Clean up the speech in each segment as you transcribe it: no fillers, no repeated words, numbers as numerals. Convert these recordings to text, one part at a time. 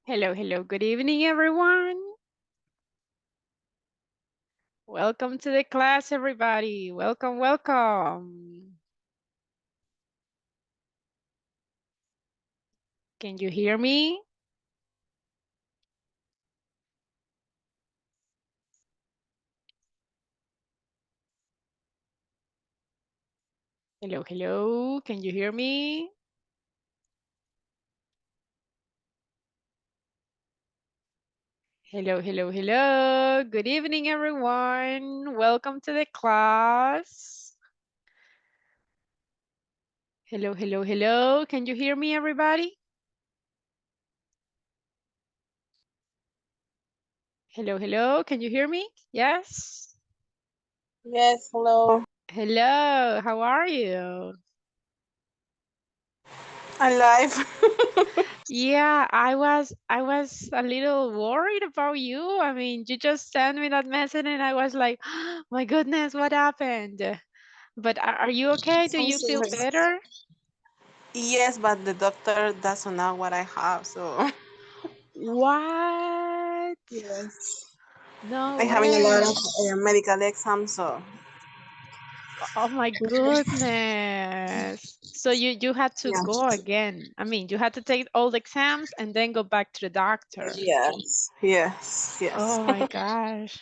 Hello, hello, good evening, everyone. Welcome to the class, everybody. Welcome, welcome. Can you hear me? Hello, hello, can you hear me? Hello, hello, hello. Good evening, everyone. Welcome to the class. Hello, hello, hello. Can you hear me, everybody? Hello, hello. Can you hear me? Yes? Yes, hello. Hello, how are you? Alive. Yeah, I was a little worried about you. I mean, you just sent me that message and I was like, my goodness, what happened? But are you okay? Do I'm you feel serious. better? Yes, but the doctor doesn't know what I have, so What? yes. No I'm having a lot of way. medical exams, so Oh my goodness. So you had to yeah. go again. I mean, you had to take all the exams and then go back to the doctor. Yes, yes, yes. Oh my gosh.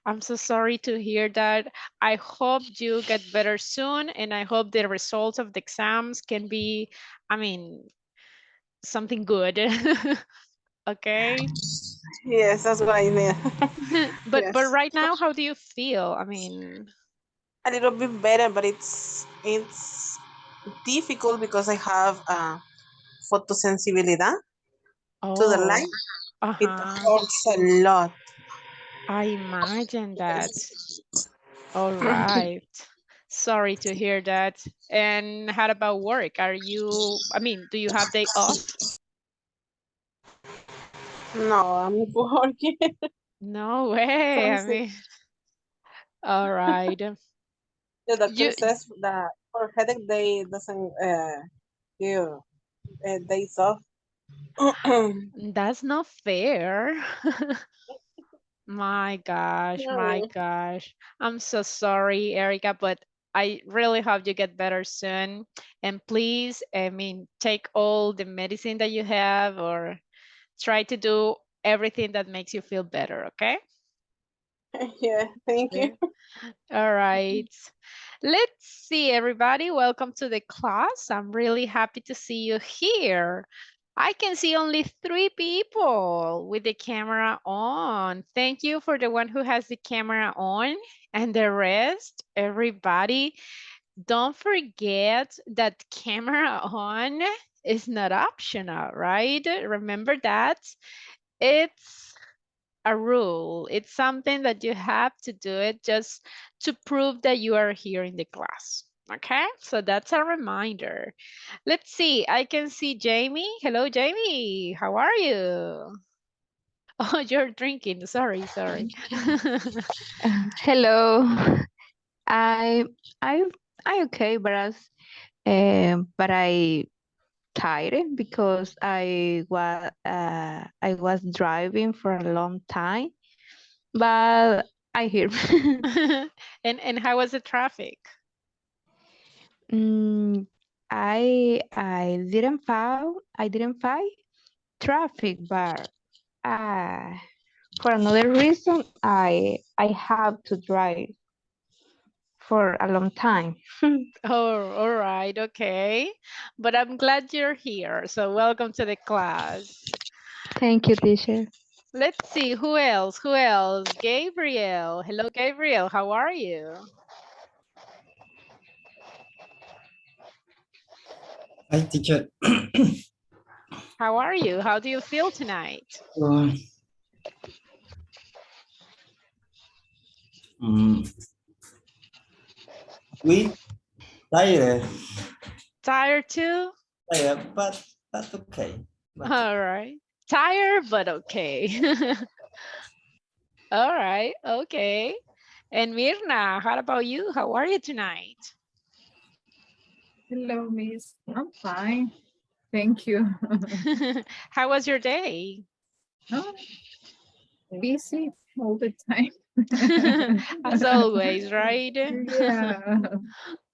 I'm so sorry to hear that. I hope you get better soon, and I hope the results of the exams can be, I mean, something good. Okay. Yes, that's what I need. But Yes. right now, how do you feel? I mean, A little bit better, but it's difficult because I have photosensibilidad to the oh, light. It uh-huh. hurts a lot. I imagine that. Yes. All right. Sorry to hear that. And how about work? Are you, I mean, do you have day off? No, I'm working. No way. I'm I sick. mean, all right. The doctor You says that for headache they doesn't give days off. That's not fair. My gosh, my No. gosh. I'm so sorry, Erica, but I really hope you get better soon. And please, I mean, take all the medicine that you have or try to do everything that makes you feel better, okay? Yeah, thank you. Okay. All right. Let's see, everybody. Welcome to the class. I'm really happy to see you here. I can see only 3 people with the camera on. Thank you for the one who has the camera on. And the rest, everybody, don't forget that camera on is not optional, right? Remember that. It's a rule. It's something that you have to do it just to prove that you are here in the class. Okay, so that's a reminder. Let's see, I can see Jamie. Hello, Jamie. How are you? Oh, you're drinking. Sorry, sorry. Hello. I I I okay, but I tired because I was driving for a long time, but I hear. And how was the traffic? mm, I didn't find traffic, but uh, for another reason I have to drive for a long time. Oh, all right, okay. But I'm glad you're here. So welcome to the class. Thank you, teacher. Let's see, who else? Who else? Gabriel. Hello, Gabriel. How are you? Hi, teacher. How are you? How do you feel tonight? Um, mm, we tired, Tired too? tired, but okay. But All right. Tired, but okay. All right, okay. And Mirna, how about you? How are you tonight? Hello, Miss. I'm fine. Thank you. How was your day? Oh, busy all the time. As always, right? Yeah.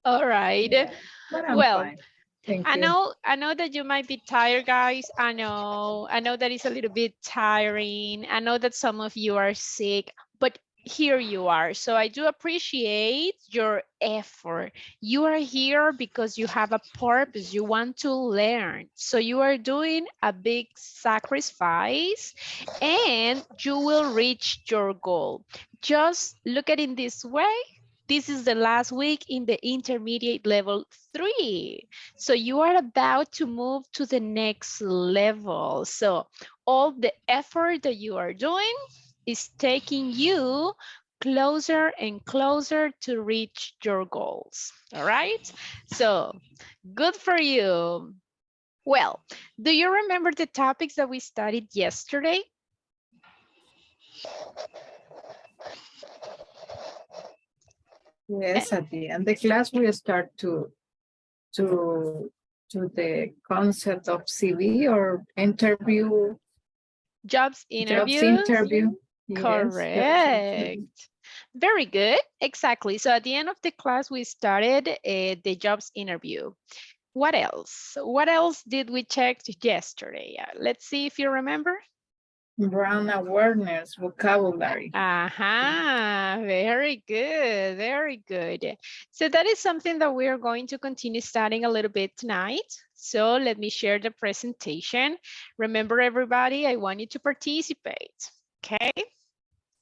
All right. Yeah. But I'm Well, fine. Thank I you. know that you might be tired, guys. I know that it's a little bit tiring. I know that some of you are sick, but here you are. So I do appreciate your effort. You are here because you have a purpose. You want to learn. So you are doing a big sacrifice and you will reach your goal. Just look at it in this way. This is the last week in the intermediate level 3. So you are about to move to the next level. So all the effort that you are doing is taking you closer and closer to reach your goals. All right. So good for you. Well, do you remember the topics that we studied yesterday? Yes, at the end of the class we start to the concept of CV or interview. Jobs Jobs interviews? interview. Yes, jobs Correct. interview. Very good. Exactly. So at the end of the class, we started the jobs interview. What else? What else did we check yesterday? Let's see if you remember. Brand awareness, vocabulary. Aha, very good, very good. So that is something that we are going to continue studying a little bit tonight. So let me share the presentation. Remember everybody, I want you to participate, okay?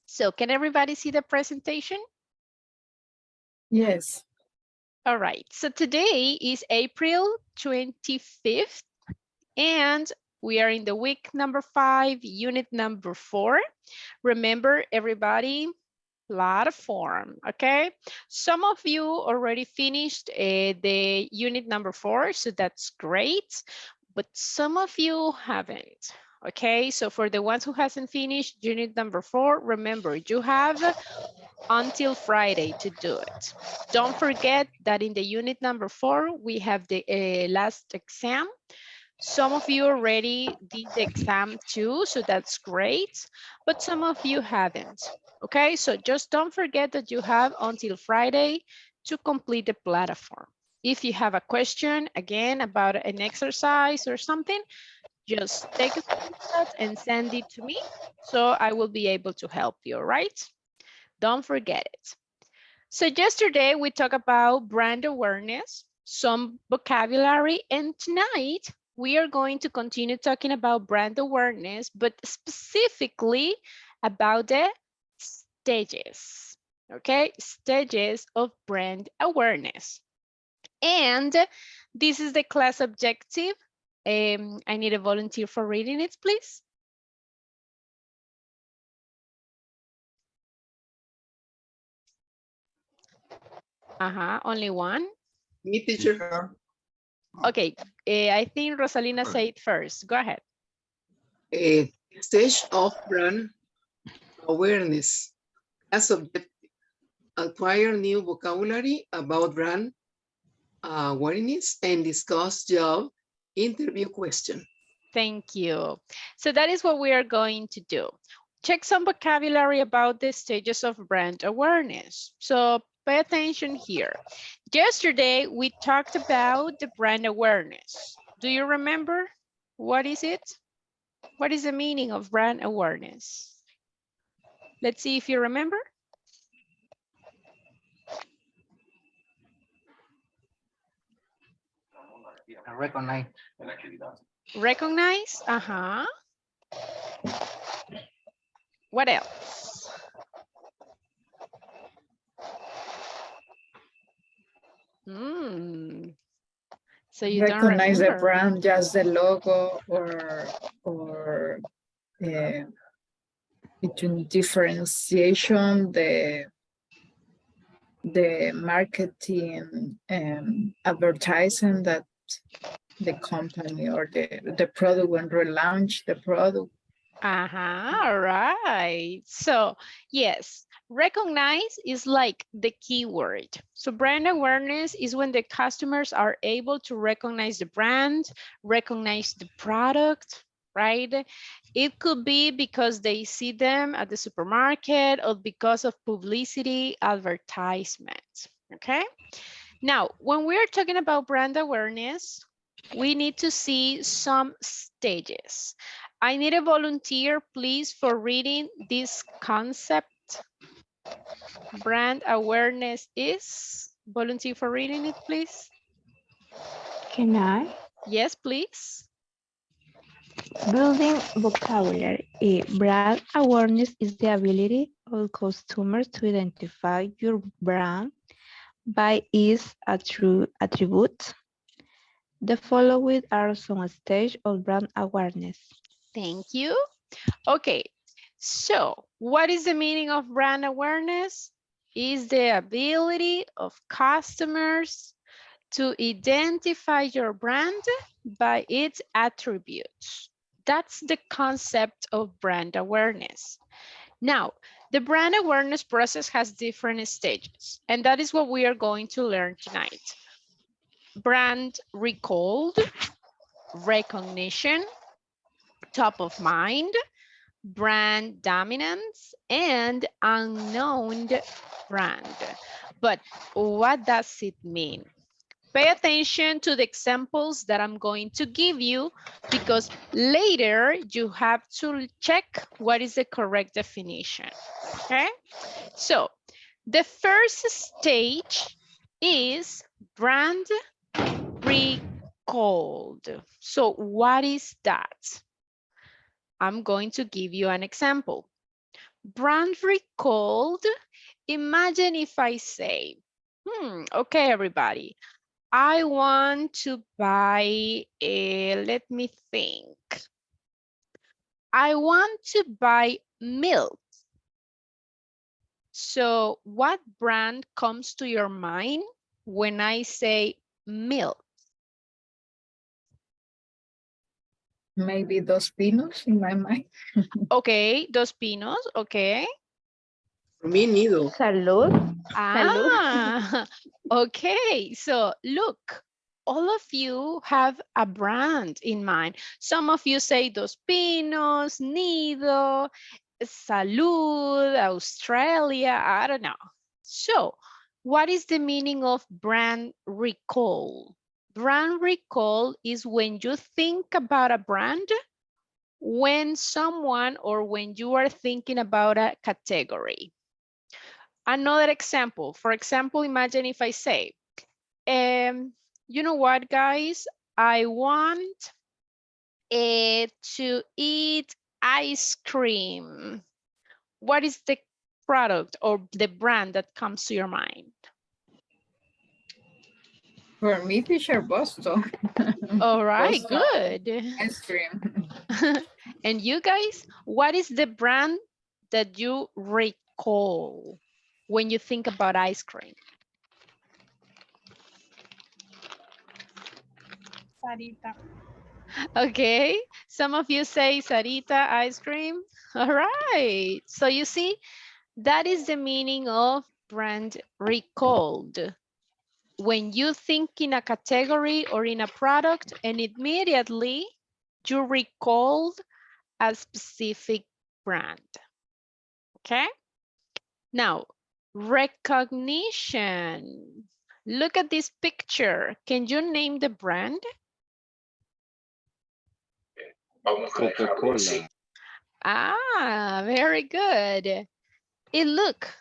So can everybody see the presentation? Yes. All right, so today is April 25th and we are in the week number 5, unit number 4. Remember everybody, platform, okay? Some of you already finished the unit number 4, so that's great, but some of you haven't. Okay, so for the ones who hasn't finished unit number 4, remember you have until Friday to do it. Don't forget that in the unit number 4, we have the last exam. Some of you already did the exam too, so that's great, but some of you haven't. Okay, so just don't forget that you have until Friday to complete the platform. If you have a question, again, about an exercise or something, just take a screenshot and send it to me, so I will be able to help you, all right? Don't forget it. So yesterday we talked about brand awareness, some vocabulary, and tonight we are going to continue talking about brand awareness, but specifically about the stages, okay? Stages of brand awareness. And this is the class objective. I need a volunteer for reading it, please. Only one. Me, teacher. Okay, I think Rosalina said it first. Go ahead. Stage of brand awareness. As objective, acquire new vocabulary about brand awareness and discuss job interview question. Thank you. So that is what we are going to do. Check some vocabulary about the stages of brand awareness. So pay attention here. Yesterday, we talked about the brand awareness. Do you remember? What is it? What is the meaning of brand awareness? Let's see if you remember. Recognize. Recognize? What else? So you Recognize don't the remember. brand, just the logo or between differentiation, the marketing and advertising that the company or the product when relaunch the product All right. So yes, recognize is like the keyword. So brand awareness is when the customers are able to recognize the brand, recognize the product, right? It could be because they see them at the supermarket or because of publicity advertisements, okay? Now, when we're talking about brand awareness, we need to see some stages. I need a volunteer, please, for reading this concept. Brand awareness is. Volunteer for reading it, please. Can I? Yes, please. Building vocabulary. Brand awareness is the ability of customers to identify your brand by its attributes. The following are some stages of brand awareness. Thank you. Okay, so what is the meaning of brand awareness? Is the ability of customers to identify your brand by its attributes. That's the concept of brand awareness. Now, the brand awareness process has different stages, and that is what we are going to learn tonight. Brand recalled, recognition, top of mind, brand dominance, and unknown brand. But what does it mean? Pay attention to the examples that I'm going to give you because later you have to check what is the correct definition, okay? So the first stage is brand recalled. So what is that? I'm going to give you an example. Brand recalled, imagine if I say, okay, everybody, I want to buy let me think. I want to buy milk. So what brand comes to your mind when I say milk? Maybe Dos Pinos in my mind. Okay, Dos Pinos, okay. For me, neither. Salud. Ah, okay. So look, all of you have a brand in mind. Some of you say Dos Pinos, Nido, Salud, Australia, I don't know. So what is the meaning of brand recall? Brand recall is when you think about a brand, when someone or when you are thinking about a category. Another example, for example, imagine if I say, you know what, guys, I want to eat ice cream. What is the product or the brand that comes to your mind? For me, Fisher Boston. All right, Boston good. ice cream. And you guys, what is the brand that you recall when you think about ice cream? Sarita. Okay, some of you say Sarita ice cream. All right, so you see, that is the meaning of brand recalled. When you think in a category or in a product and immediately you recalled a specific brand, okay? Now, recognition. Look at this picture. Can you name the brand? Coca-Cola. Ah, very good. Look,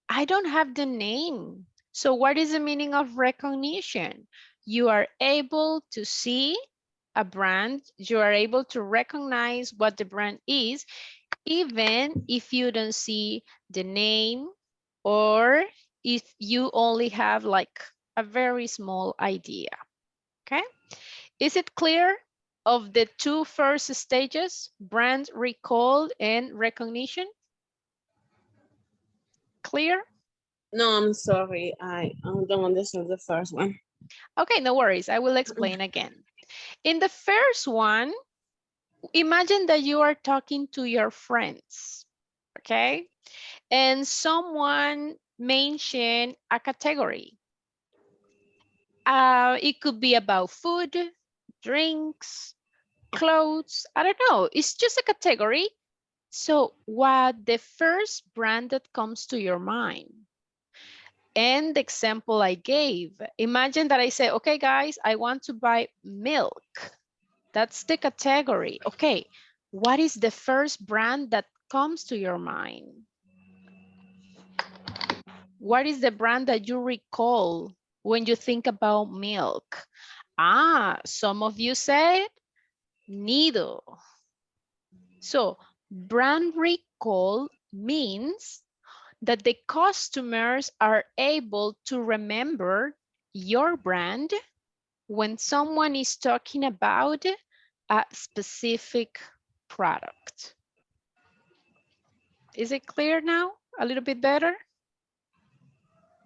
I don't have the name. So what is the meaning of recognition? You are able to see a brand, you are able to recognize what the brand is, even if you don't see the name or if you only have like a very small idea, okay? Is it clear of the two first stages, brand recall and recognition? Clear? No, I'm sorry. I don't understand the first one. Okay, no worries. I will explain again. In the first one, Imagine that you are talking to your friends, okay? And someone mentioned a category. It could be about food, drinks, clothes, I don't know. It's just a category. So what the first brand that comes to your mind? And the example I gave, imagine that I say, okay, guys, I want to buy milk. That's the category. Okay, what is the first brand that comes to your mind? What is the brand that you recall when you think about milk? Some of you said Nido. So brand recall means that the customers are able to remember your brand when someone is talking about a specific product. Is it clear now? A little bit better?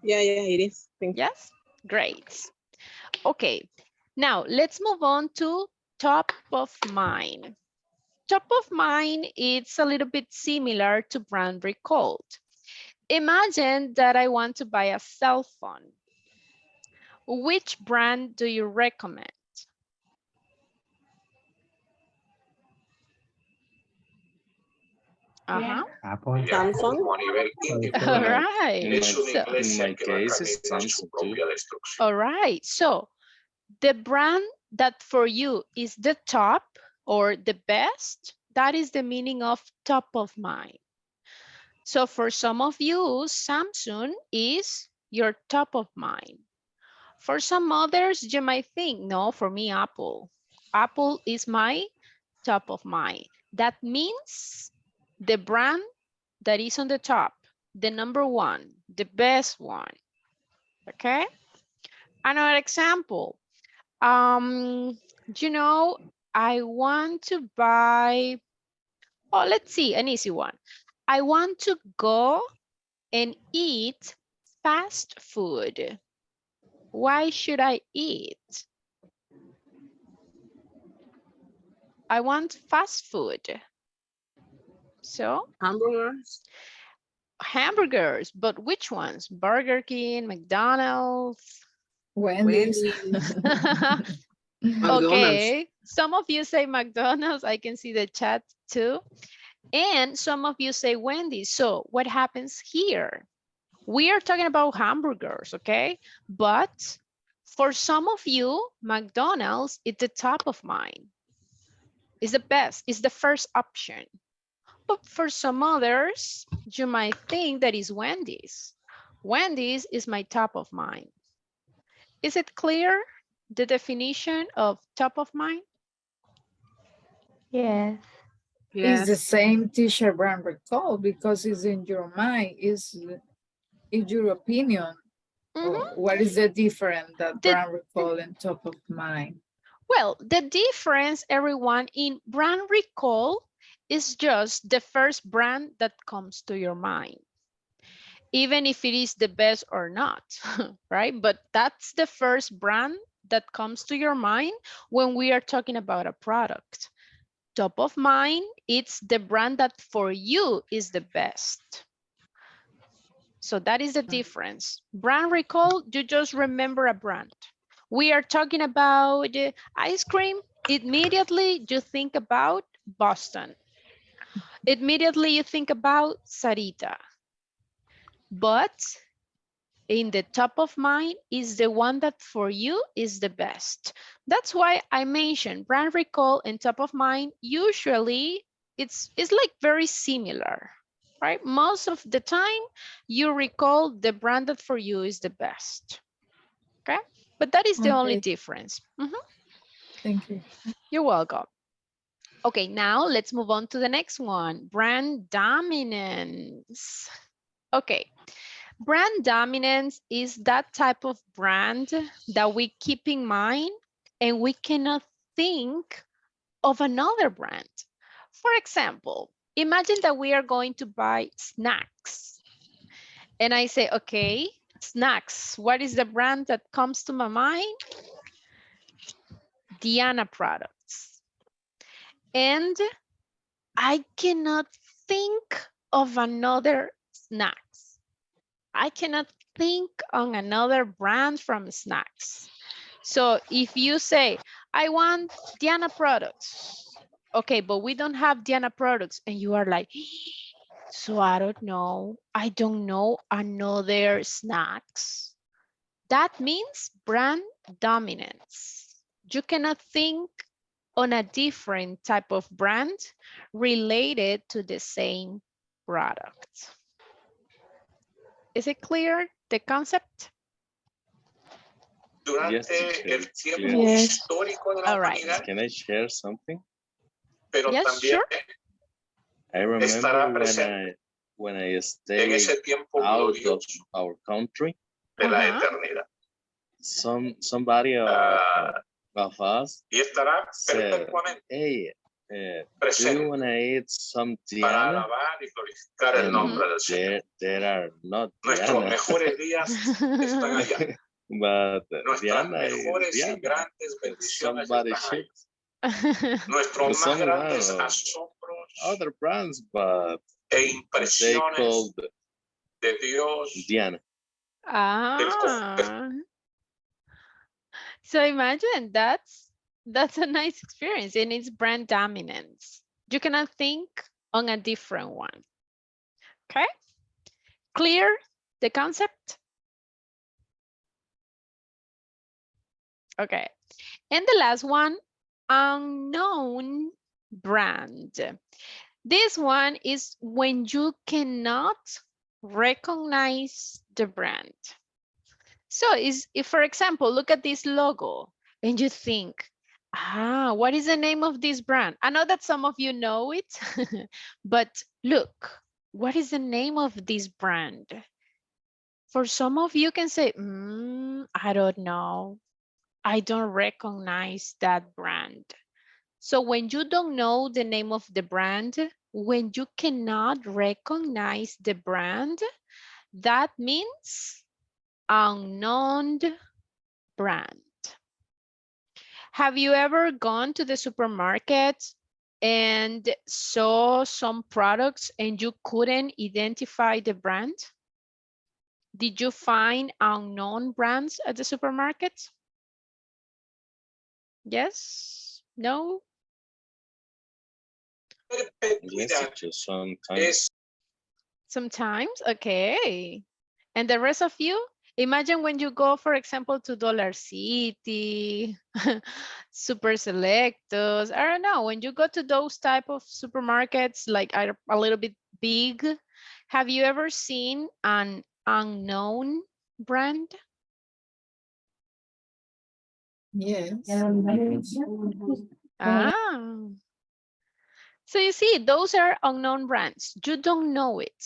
Yeah, it is. Thank you. Yes? Great. Okay, now let's move on to top of mind. Top of mind, it's a little bit similar to brand recalled. Imagine that I want to buy a cell phone. Which brand do you recommend? Apple. Samsung. All right. In my case, it's Samsung too. All right. So the brand that for you is the top or the best, that is the meaning of top of mind. So for some of you, Samsung is your top of mind. For some others, you might think, no, for me, Apple. Apple is my top of mind. That means the brand that is on the top, the number one, the best one, okay? Another example, you know, I want to buy, oh, let's see, an easy one. I want to go and eat fast food. Why should I eat? I want fast food. So hamburgers, but which ones? Burger King, McDonald's. Wendy's. McDonald's. Okay, some of you say McDonald's. I can see the chat too. And some of you say Wendy's. So what happens here? We are talking about hamburgers, okay? But for some of you, McDonald's is the top of mind. It's the best, it's the first option. But for some others, you might think that is Wendy's. Wendy's is my top of mind. Is it clear, the definition of top of mind? Yes. It's the same teacher brand recall because it's in your mind, is your opinion. What is the difference that brand recall and top of mind? Well, the difference, everyone, in brand recall is just the first brand that comes to your mind, even if it is the best or not, right? But that's the first brand that comes to your mind when we are talking about a product. Top of mind, it's the brand that for you is the best. So that is the difference. Brand recall, you just remember a brand. We are talking about ice cream. Immediately you think about Boston. Immediately you think about Sarita. But in the top of mind is the one that for you is the best. That's why I mentioned brand recall and top of mind. Usually it's like very similar, right? Most of the time you recall the brand that for you is the best, okay? But that is the only difference. Thank you. You're welcome. Okay, now let's move on to the next one, brand dominance. Okay, brand dominance is that type of brand that we keep in mind and we cannot think of another brand. For example, imagine that we are going to buy snacks. And I say, okay, snacks, what is the brand that comes to my mind? Diana products. And I cannot think of another snacks. I cannot think on another brand from snacks. So if you say, I want Diana products. Okay, but we don't have Diana products. And you are like, so I don't know. I don't know another snacks. That means brand dominance. You cannot think on a different type of brand related to the same product. Is it clear, the concept? Yes, teacher, it's clear. Yes. All right. Can I share something? Yes, sure. I remember when I stayed out of our country, somebody of us said, hey, do you want to eat some Diana? And there are not Diana. But Diana is Diana. Somebody should. Some other brands, but they called Diana. Ah. So imagine that's a nice experience, and it's brand dominance. You cannot think on a different one. Okay? Clear the concept? Okay. And the last one, unknown brand. This one is when you cannot recognize the brand. So if, for example, look at this logo and you think, what is the name of this brand? I know that some of you know it, but look, what is the name of this brand? For some of you can say, I don't know. I don't recognize that brand. So when you don't know the name of the brand, when you cannot recognize the brand, that means unknown brand. Have you ever gone to the supermarket and saw some products and you couldn't identify the brand? Did you find unknown brands at the supermarket? Yes? No? Yes, teacher, sometimes. Sometimes? Okay. And the rest of you? Imagine when you go, for example, to Dollar City, Super Selectos, I don't know, when you go to those type of supermarkets, like are a little bit big, have you ever seen an unknown brand? Yes. Ah. So you see, those are unknown brands. You don't know it.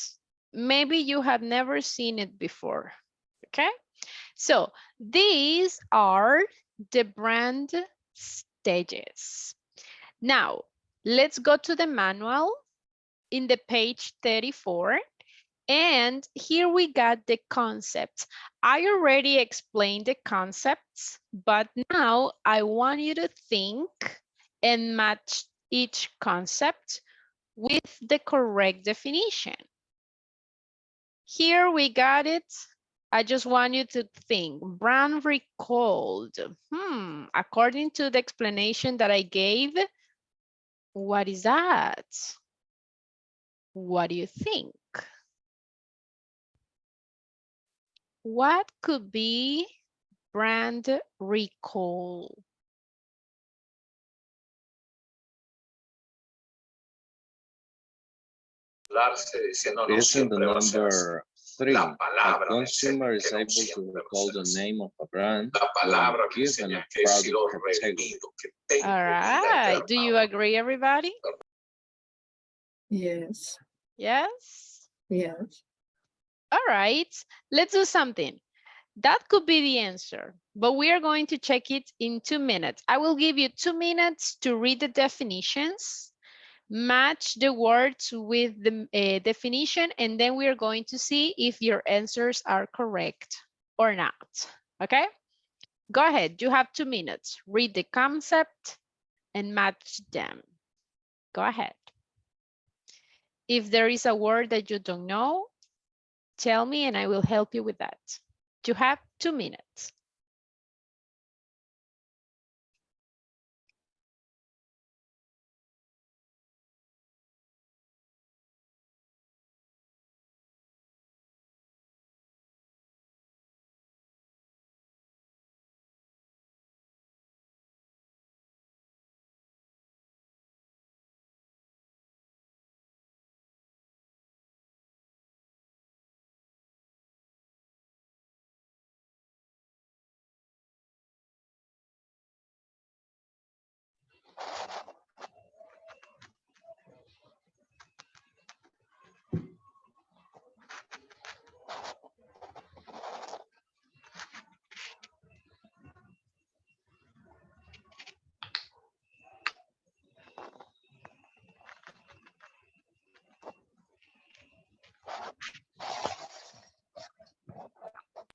Maybe you have never seen it before. Okay, so these are the brand stages. Now, let's go to the manual in the page 34. And here we got the concepts. I already explained the concepts, but now I want you to think and match each concept with the correct definition. Here we got it. I just want you to think, brand recalled. According to the explanation that I gave, what is that? What do you think? What could be brand recall? Isn't the number 3, a consumer is able to recall the name of a brand when given a product category. All right, do you agree, everybody? Yes. Yes? Yes. All right, let's do something. That could be the answer, but we are going to check it in 2 minutes. I will give you 2 minutes to read the definitions, match the words with the definition, and then we are going to see if your answers are correct or not. Okay? Go ahead, you have 2 minutes. Read the concept and match them. Go ahead. If there is a word that you don't know, tell me and I will help you with that. You have 2 minutes.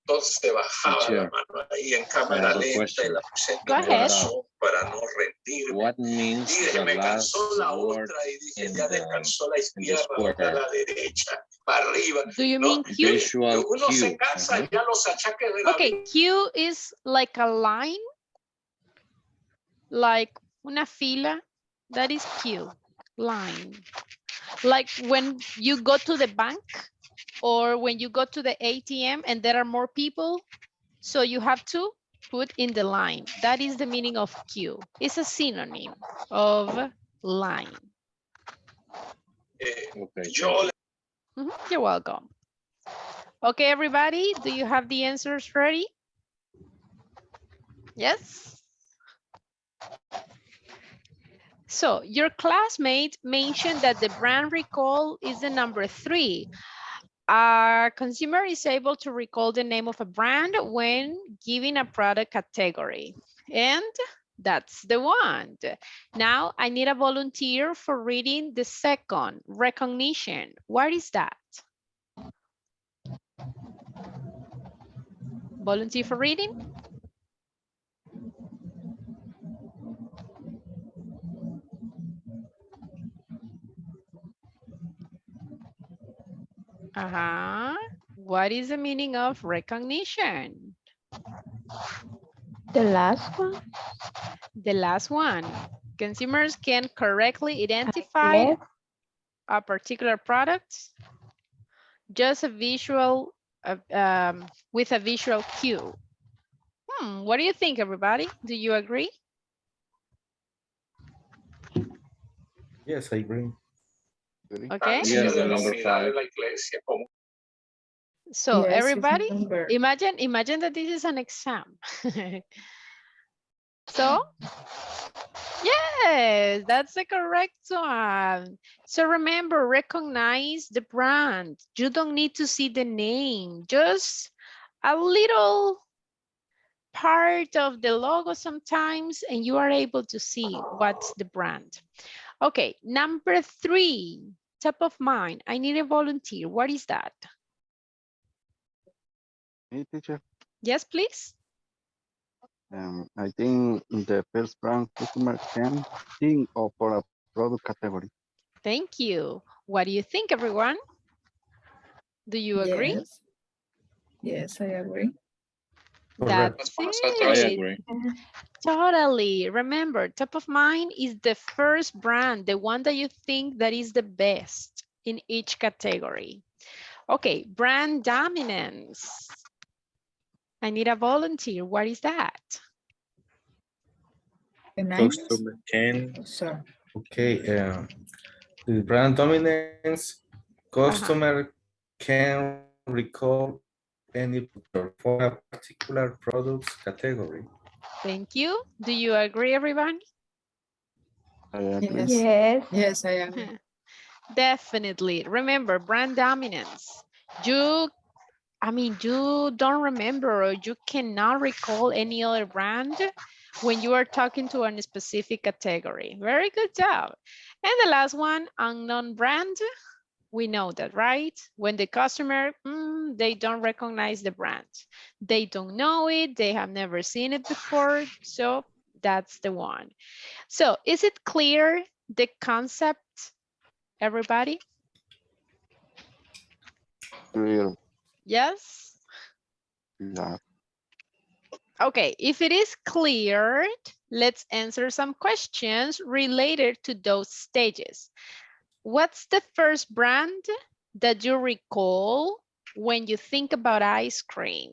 Entonces bajaba la mano ahí en cámara lenta y la puse en mi corazón para no rendirme. What means Y dije, the me last cansó la word otra y dije, in ya the, descansó la in the izquierda, square? a la derecha, para arriba. Do you mean Q? Visual Uno se cue. cansa ya los achaques de la Okay, vida. Q is like a line, like una fila. That is Q, line. Like when you go to the bank or when you go to the ATM and there are more people, so you have to put in the line. That is the meaning of Q. It's a synonym of line. Okay. You're welcome. Okay, everybody, do you have the answers ready? Yes? So your classmate mentioned that the brand recall is the number 3. A consumer is able to recall the name of a brand when giving a product category. And that's the one. Now I need a volunteer for reading the second, recognition. What is that? Volunteer for reading? What is the meaning of recognition? The last one? The last one. Consumers can correctly identify Yes. a particular product. Just a visual, with a visual cue. What do you think, everybody? Do you agree? Yes, I agree. Okay. Yes, the number 5. So Yes, it's everybody, number. imagine that this is an exam. So, yes, that's the correct one. So remember, recognize the brand. You don't need to see the name, just a little part of the logo sometimes, and you are able to see what's the brand. Okay, number 3, top of mind. I need a volunteer. What is that? Hey, teacher. Yes, please. I think the first brand customer can think of for a product category. Thank you. What do you think, everyone? Do you agree? Yes. Yes, I agree. That's I it. agree. Totally. Remember, top of mind is the first brand, the one that you think that is the best in each category. Okay, brand dominance. I need a volunteer. What is that? Customer can. Oh, sorry. Okay. The brand dominance. Customer can recall any product for a particular products category. Thank you. Do you agree, everyone? I agree. Yes. Yes. Yes, I agree. Definitely. Remember, brand dominance. You don't remember or you cannot recall any other brand when you are talking to a specific category. Very good job. And the last one, unknown brand. We know that, right? When the customer, they don't recognize the brand. They don't know it. They have never seen it before. So that's the one. So is it clear the concept, everybody? Clear. Yes? Yeah. Okay, if it is clear, let's answer some questions related to those stages. What's the first brand that you recall when you think about ice cream?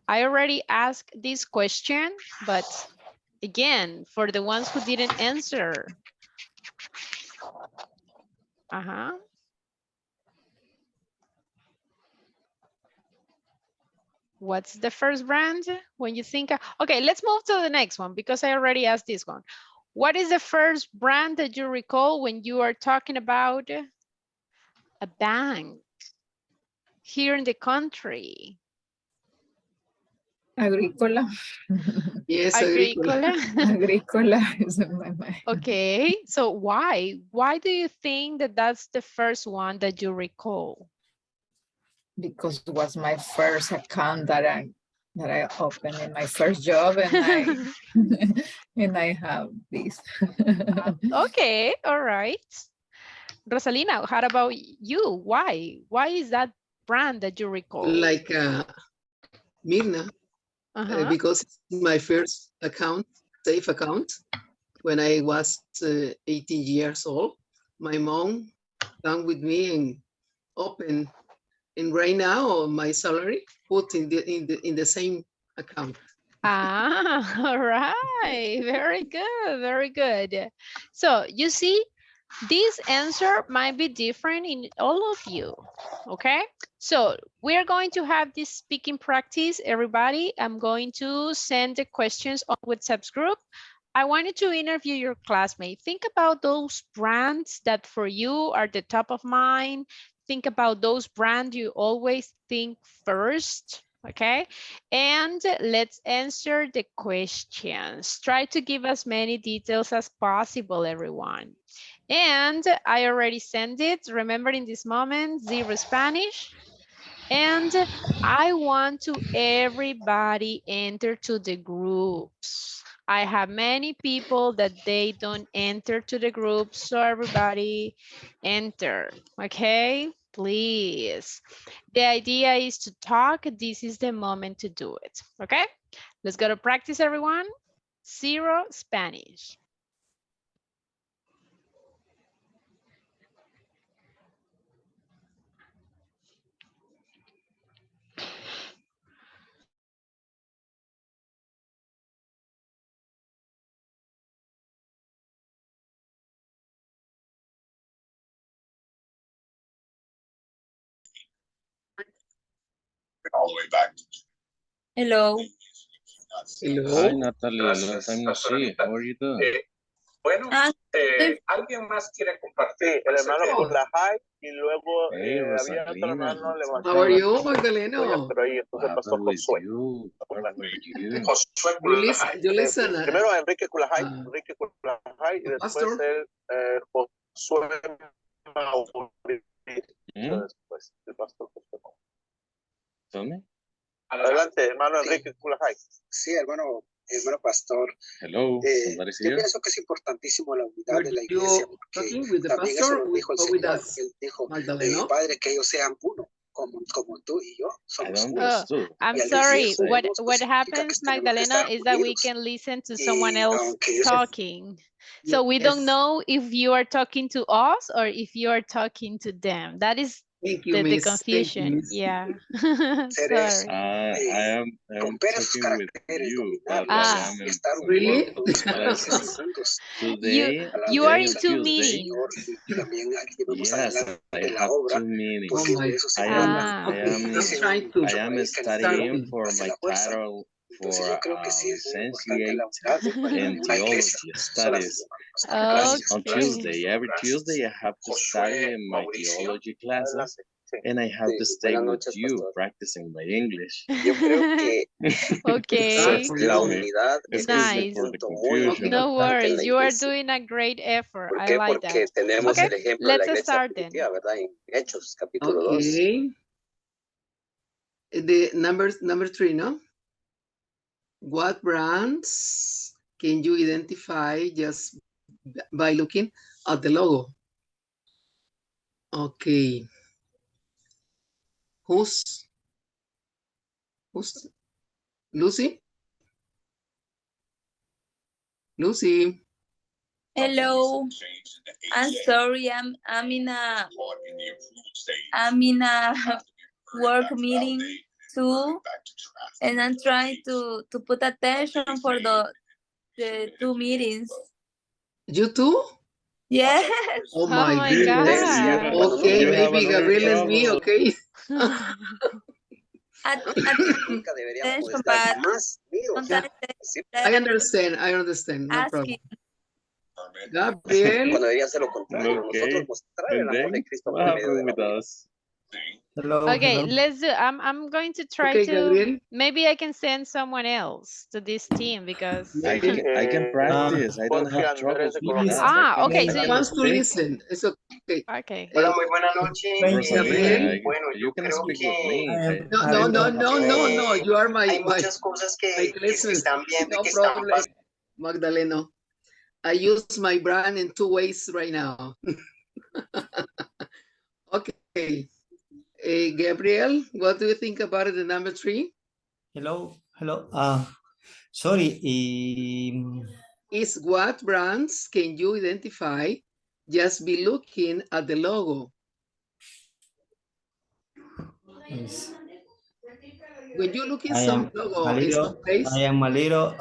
I already asked this question, but again, for the ones who didn't answer. What's the first brand when you think? Okay, let's move to the next one because I already asked this one. What is the first brand that you recall when you are talking about a bank here in the country? Agricola. Yes, Agricola. Agricola is in my mind. Okay, so why? Why do you think that that's the first one that you recall? Because it was my first account that I opened in my first job, and I and I have this. Okay, all right. Rosalina, how about you? Why? Why is that brand that you recall? like Mirna, because it's my first account, safe account. When I was 18 years old, my mom came with me and opened. And right now, my salary put in the same account. All right, very good, very good. So you see, this answer might be different in all of you, okay? So we're going to have this speaking practice, everybody. I'm going to send the questions on WhatsApp's group. I wanted to interview your classmate. Think about those brands that for you are the top of mind. Think about those brands you always think first, okay? And let's answer the questions. Try to give as many details as possible, everyone. And I already sent it. Remember, in this moment, 0 Spanish. And I want to everybody enter to the groups. I have many people that they don't enter to the groups, so everybody enter, okay? Please. The idea is to talk. This is the moment to do it, okay? Let's go to practice, everyone. 0 Spanish. All the way back. Hello. Hi, Natalie. Long time no see. How are you doing? Bueno, ¿alguien más quiere compartir? El hermano Kulahai y luego Hey, había otro Rosalina. hermano levantado. How are you, Magdaleno? Pero ahí entonces What pasó happened with Josué. you? What happened with you? Josué Yo listen. Primero a Enrique Kulahai, y después Pastor. Josué después el pastor Josué. Tell me. Adelante, hermano Enrique Kulahai. Sí, hermano pastor. Hello, somebody's Yo here. pienso que es importantísimo la unidad de la iglesia, porque también eso lo dijo el Señor. Él dijo, Padre, que ellos sean uno, como tú y yo somos uno. I'm sorry, what happens, Magdalena, is that we can listen to someone else talking. So we don't know if you are talking to us or if you are talking to them. That is the confusion. Yeah. Sorry. I am talking with you, but I am in Really? Today, you are in Tuesday, two meetings. Yes, I have 2 meetings. Oh my. I am studying for my title for licentiate in theology studies. On Tuesday, every Tuesday I have to study in my theology classes, and I have to stay with you practicing my English. Okay. La unidad es nice. for the confusion. No worries, you are doing a great effort. I like that. Okay, let's start then. ¿verdad? En Hechos, capítulo 2. Okay. The number 3, no? What brands can you identify just by looking at the logo. Okay. Who's Lucy? Lucy. Hello. I'm sorry. I'm in a work meeting too, and I'm trying to put attention for the two meetings. You too? Yes. Oh my goodness. God. Okay, You have maybe another Gabriel and me, trouble. okay? Attention, but sometimes I understand, no problem. asking. Gabriel. Cuando debería ser lo contrario. Okay. Nosotros mostrar el And amor then, de Cristo por what medio de happened la with us? Hello, Okay, hello. let's do, I'm going to try Okay, to, Gabriel. maybe I can send someone else to this team because. I can practice. I don't have trouble with that. Okay, He so wants to listen. It's okay. Okay. Hola, muy buena noche. Gabriel. Bueno, You yo can creo speak que with me. No. You are my hay muchas cosas que se classmate. están viendo y No que están problem, pasando. Magdaleno. I use my brand in 2 ways right now. Okay. Gabriel, what do you think about the number 3? Hello. Sorry. Is what brands can you identify just be looking at the logo? Yes. When you look at some logo in some place, I am a little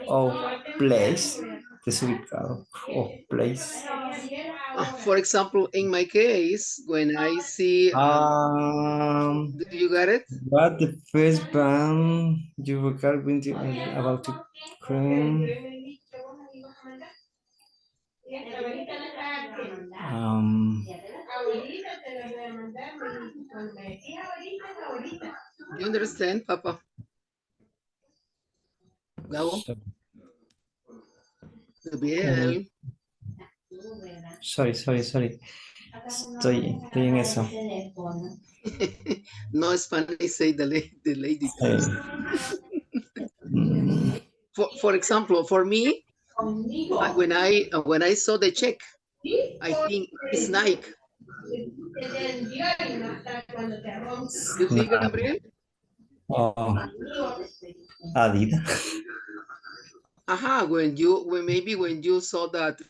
of place. Desubicado. Of place. for example, in my case, when I see, do you got it? What the first band you were about to cream? You understand, Papa? Gabo? Gabriel. Sorry. Estoy en eso. No Spanish, say the lady. For example, for me, when I saw the check, I think it's Nike. You see, Gabriel? Adidas. When you saw that.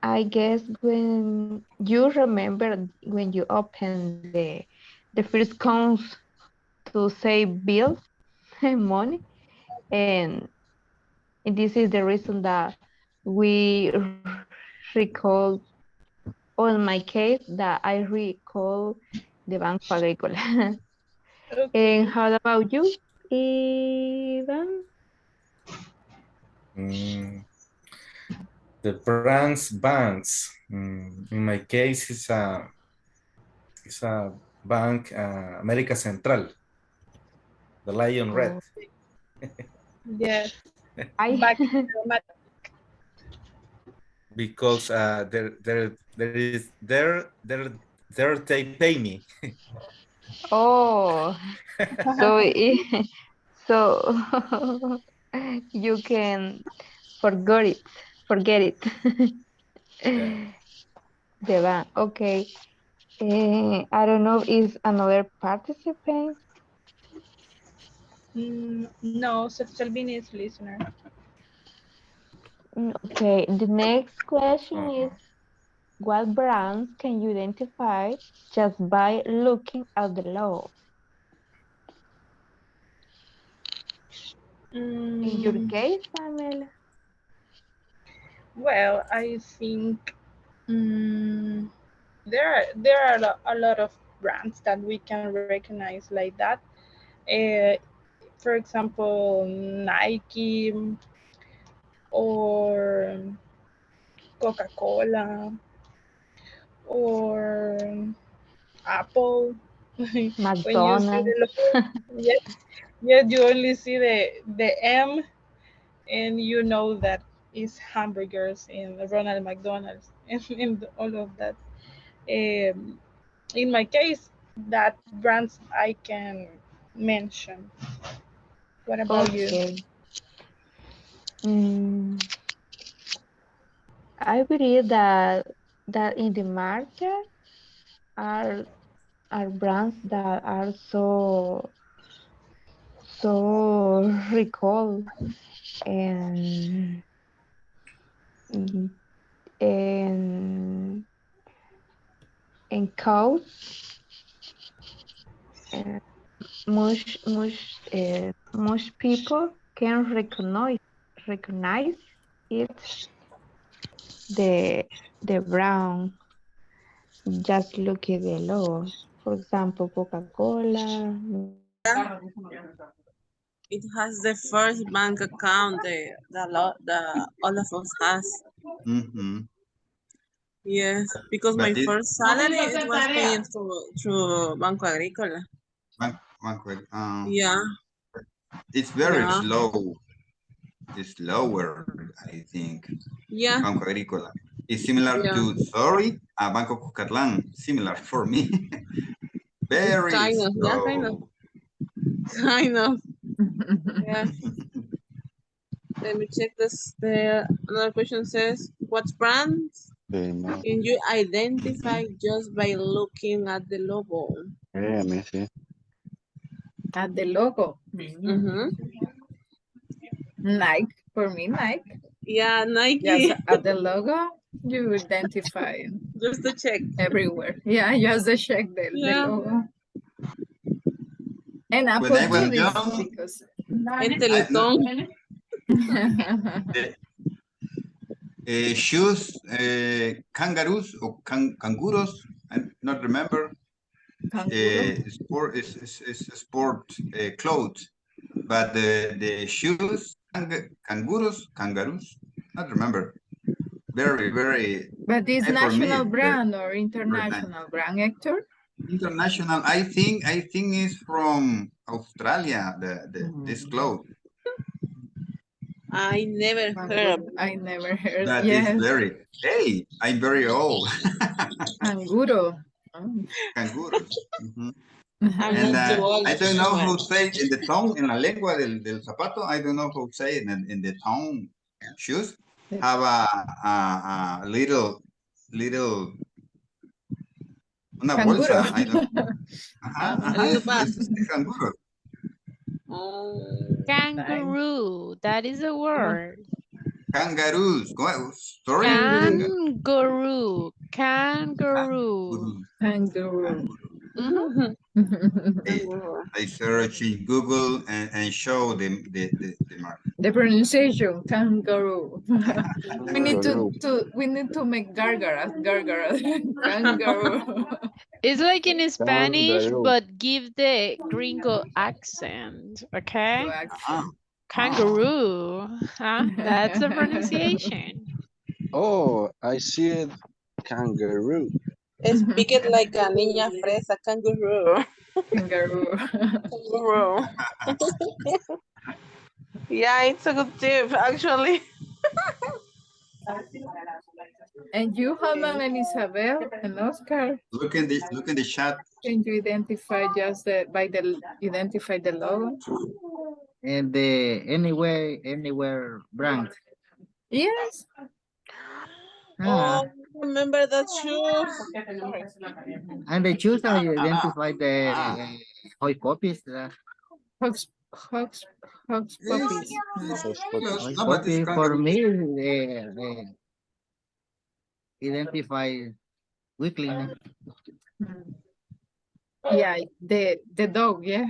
I guess when you remember when you open the first counts to save bills and money, and this is the reason that we recall, or in my case, that I recall the Banco Agrícola. And how about you, Ivan? The banks. In my case, it's a bank, America Central, the lion red. Yes. Because they pay me. Oh, so you can forget it. Yeah. The bank, okay. I don't know, is another participant? No, Selvin is listener. Okay, the next question is, what brands can you identify just by looking at the logo? In your case, Pamela? Well, I think there are a lot of brands that we can recognize like that. For example, Nike or Coca-Cola or Apple. McDonald's. When you see you only see the M, and you know that is hamburgers in Ronald McDonald's and all of that. In my case, that brands I can mention. What about Okay. I believe that in the market are brands that are so recall and and and cost much people can recognize it the brand. Just look at the logo. For example, Coca-Cola. It has the first bank account the all of us has. Yes, because my first salary it was paying through Banco Agrícola. Yeah. It's very Yeah. slow. It's lower, I think. Yeah. Banco Agrícola. It's similar to, sorry, Banco Cucatlán. Similar for me. Very kind of, slow. yeah, kind of. Kind of. Yeah. Let me check this. Another question says, what brands can you identify just by looking at the logo? Yeah, me see. At the logo. Nike, for me, Nike. Yeah, Nike. Yes, at the logo, you identify. Just to check. Everywhere. Yeah, just to check the logo. And Apple When I do was this young, because... En Teletón. Shoes, kangaroos or kangaroos, I not remember. Sport is sport clothes, but the shoes kangaroos, not remember. Very. But this for national me, brand or international brand, Hector? International. I think it's from Australia. This clothes. I never heard. I never heard. That yes. is very. Hey, I'm very old. Canguro. Kangaroos. I'm And not too old. I don't know how to say it in the tongue, in la lengua del zapato. I don't know how to say it in the tongue. Shoes have a little una bolsa. I don't. Canguro. Kangaroo, that is a word. Kangaroos. Sorry. Kangaroo. Kangaroo. Kangaroo. I search in Google and show the mark. The pronunciation, kangaroo. we need to make gargaras. Kangaroo. It's like in Spanish, but give the gringo accent, okay? Kangaroo. That's the pronunciation. Oh, I see it. Kangaroo. Speak it like a niña fresa, kangaroo. Kangaroo. Kangaroo. Yeah, it's a good tip, actually. And you, Hannah and Isabel and Oscar. Look in the chat. Can you identify just identify the logo? And the anywhere brand. Yes. Oh, remember that shoes. And the shoes I identify the hoi copies. Hawks puppies. Copy for me, identify weekly. Yeah, the dog, yeah.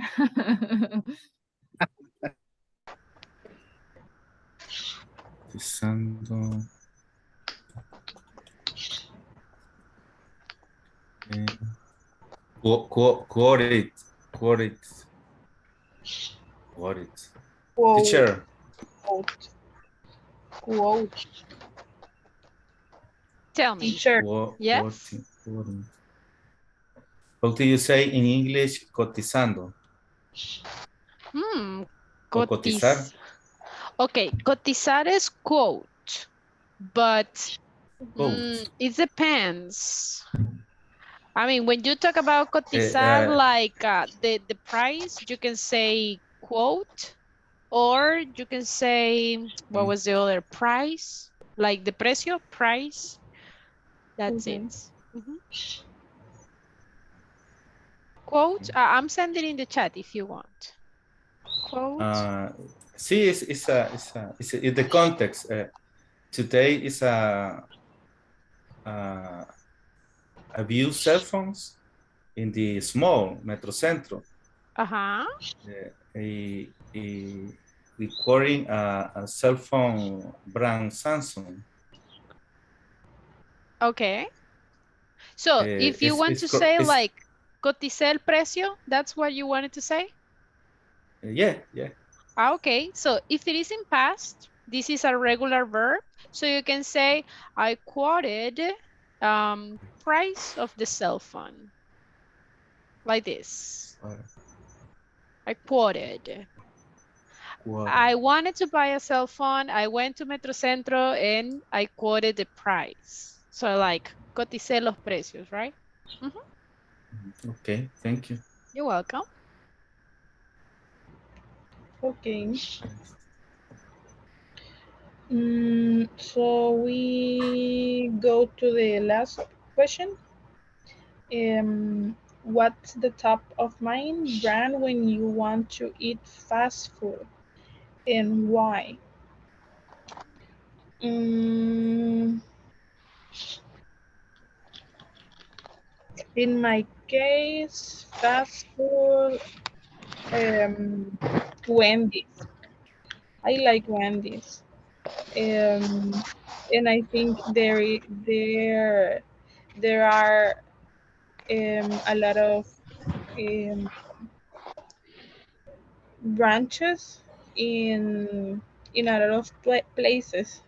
Pisando. Quote. Teacher. Quote. Tell me. Teacher. Yes. How do you say in English cotizando? Cotizar. Okay, cotizar is quote, but it depends. I mean, when you talk about cotizar, like the price, you can say quote, Or you can say, what was the other price? Like the precio, price. That's it. Quote, I'm sending in the chat if you want. Quote. See, it's the context. Today is view cell phones in the small metro centro. Recording a cell phone brand Samsung. Okay. So if you want to say like coticé el precio, that's what you wanted to say? Yeah. Okay, so if it is in past, this is a regular verb. So you can say, I quoted price of the cell phone. Like this. I quoted. I wanted to buy a cell phone. I went to Metrocentro and I quoted the price. So like, coticé los precios, right? Okay, thank you. You're welcome. Okay. So we go to the last question. What's the top of mind brand when you want to eat fast food, and why? In my case, fast food, Wendy's. I like Wendy's. And I think there are a lot of branches in a lot of places,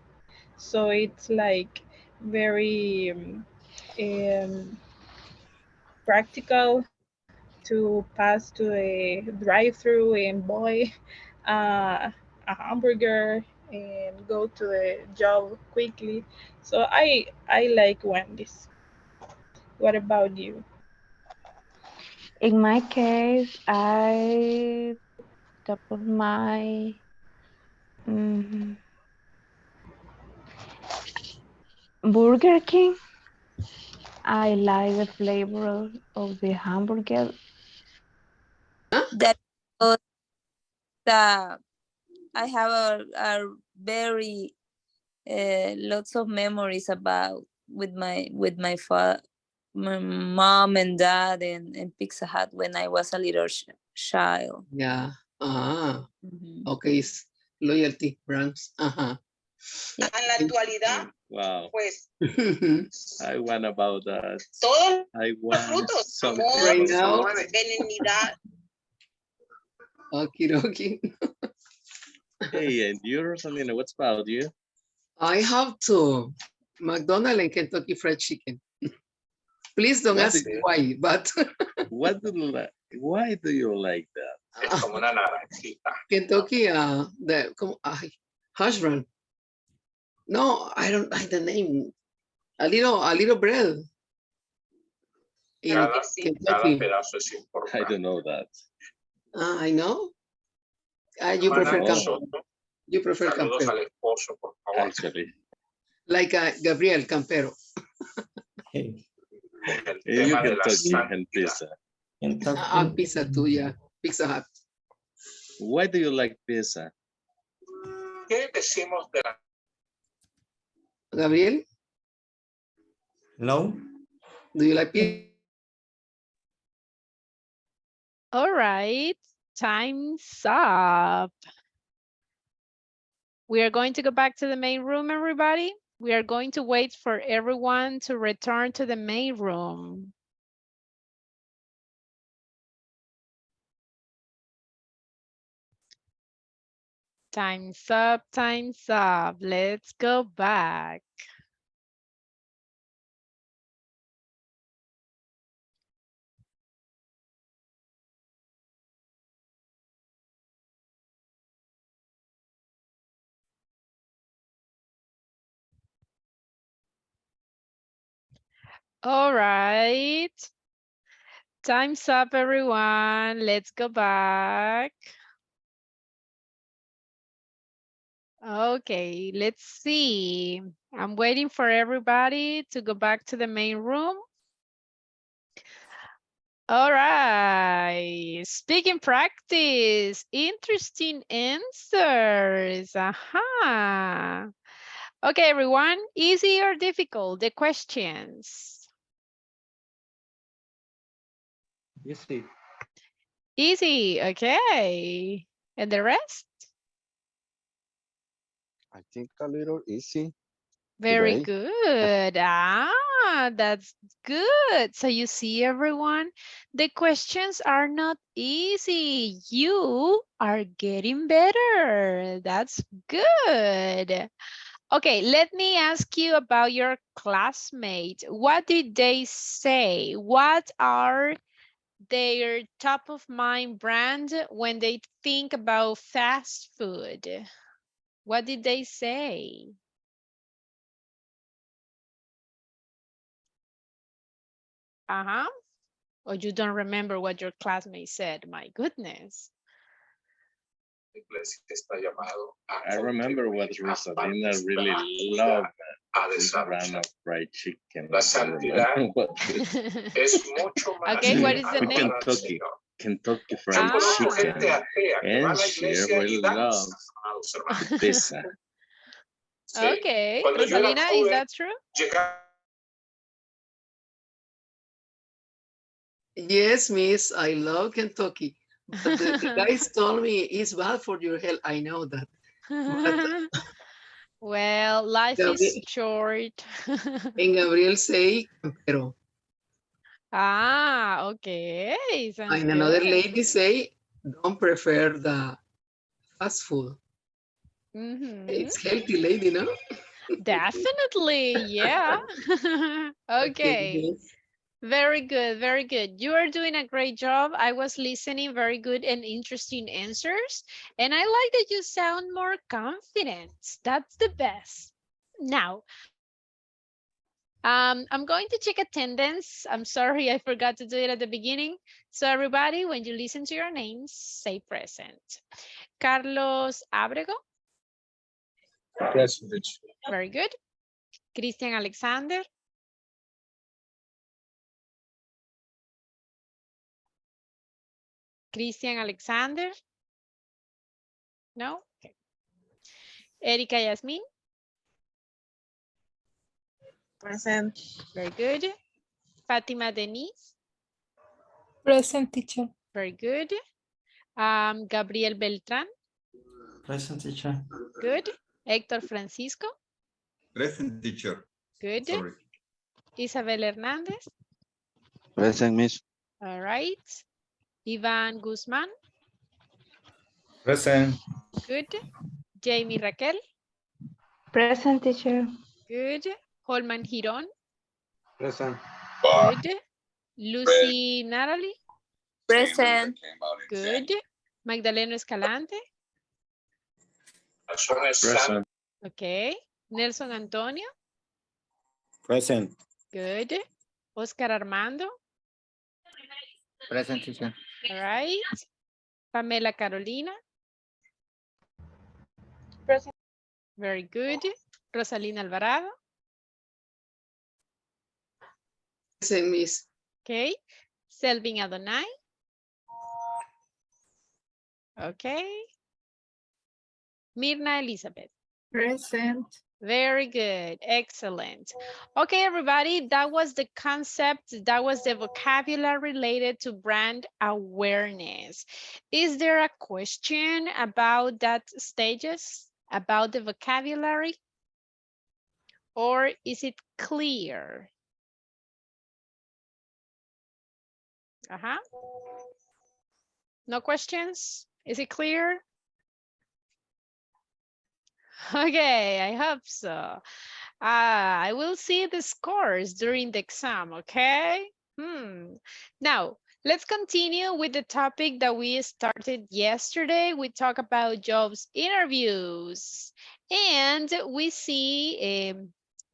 so it's like very practical to pass to a drive-through and buy a hamburger and go to the job quickly. So I like Wendy's. What about you? In my case, top of my Burger King. I like the flavor of the hamburger. That I have a very lots of memories about with my father, my mom and dad, and Pizza Hut when I was a little child. Yeah. Okay, loyalty brands. En la actualidad, wow. Pues, I want about that. Todos I want frutos, something amor, right now. benignidad. Okie dokie. Hey, and you, Rosalina, what's about you? I have to McDonald's and Kentucky Fried Chicken. Please don't ask me why, but what do you like? Why do you like that? Es como una naranjita. Kentucky, hash brown. No, I don't like the name. A little bread. In Kentucky. Pedazo es importante. I don't know that. I know. You prefer Campero. You prefer Saludos Campero. al esposo, por favor. Actually. Like Gabriel Campero. Hey. El You tema de can la talk santidad. and pizza. Pizza too, yeah. Pizza Hut. Why do you like pizza? ¿Qué decimos de la... Gabriel? No. Do you like pizza? All right, time's up. We are going to go back to the main room, everybody. We are going to wait for everyone to return to the main room. Time's up, time's up. Let's go back. All right. Time's up, everyone. Let's go back. Okay, let's see. I'm waiting for everybody to go back to the main room. All right, speaking practice, interesting answers. Aha. Okay, everyone, easy or difficult, the questions? Easy. Easy, okay. And the rest? I think a little easy. Very Today. good. That's good. So you see, everyone, the questions are not easy. You are getting better. That's good. Okay, let me ask you about your classmates. What did they say? What are their top of mind brand when they think about fast food? What did they say? Or you don't remember what your classmate said? My goodness. I remember what Rosalina really loved. This brand of fried chicken. Okay, what is the name? Kentucky Fried Chicken. And she really loves pizza. Okay, Rosalina, is that true? Yes, miss, I love Kentucky. But the guys told me it's bad for your health. I know that. But, well, life is short. and Gabriel say, pero. Okay. Sounds And another good. lady say, don't prefer the fast food. It's healthy, lady, no? Definitely, yeah. Okay. Yes. Very good, very good. You are doing a great job. I was listening, very good and interesting answers. And I like that you sound more confident. That's the best. Now, I'm going to check attendance. I'm sorry, I forgot to do it at the beginning. So everybody, when you listen to your names, say present. Carlos Abrego. Present. Very good. Christian Alexander. Christian Alexander. No? Okay. Erika Yasmin. Present. Very good. Fatima Denise. Present, teacher. Very good. Gabriel Beltrán. Present, teacher. Good. Héctor Francisco. Present, teacher. Good. Sorry. Isabel Hernández. Present, miss. All right. Iván Guzmán. Present. Good. Jamie Raquel. Present, teacher. Good. Holman Girón. Present. Good. Lucy Natalie. Present. Good. Magdaleno Escalante. Present. Okay. Nelson Antonio. Present. Good. Oscar Armando. Present, teacher. All right. Pamela Carolina. Present. Very good. Rosalina Alvarado. Present, miss. Okay. Selvin Adonai. Okay. Mirna Elizabeth. Present. Very good. Excellent. Okay, everybody, that was the concept. That was the vocabulary related to brand awareness. Is there a question about that stages, about the vocabulary? Or is it clear? No questions? Is it clear? Okay, I hope so. I will see the scores during the exam, okay? Now, let's continue with the topic that we started yesterday. We talked about jobs interviews, and we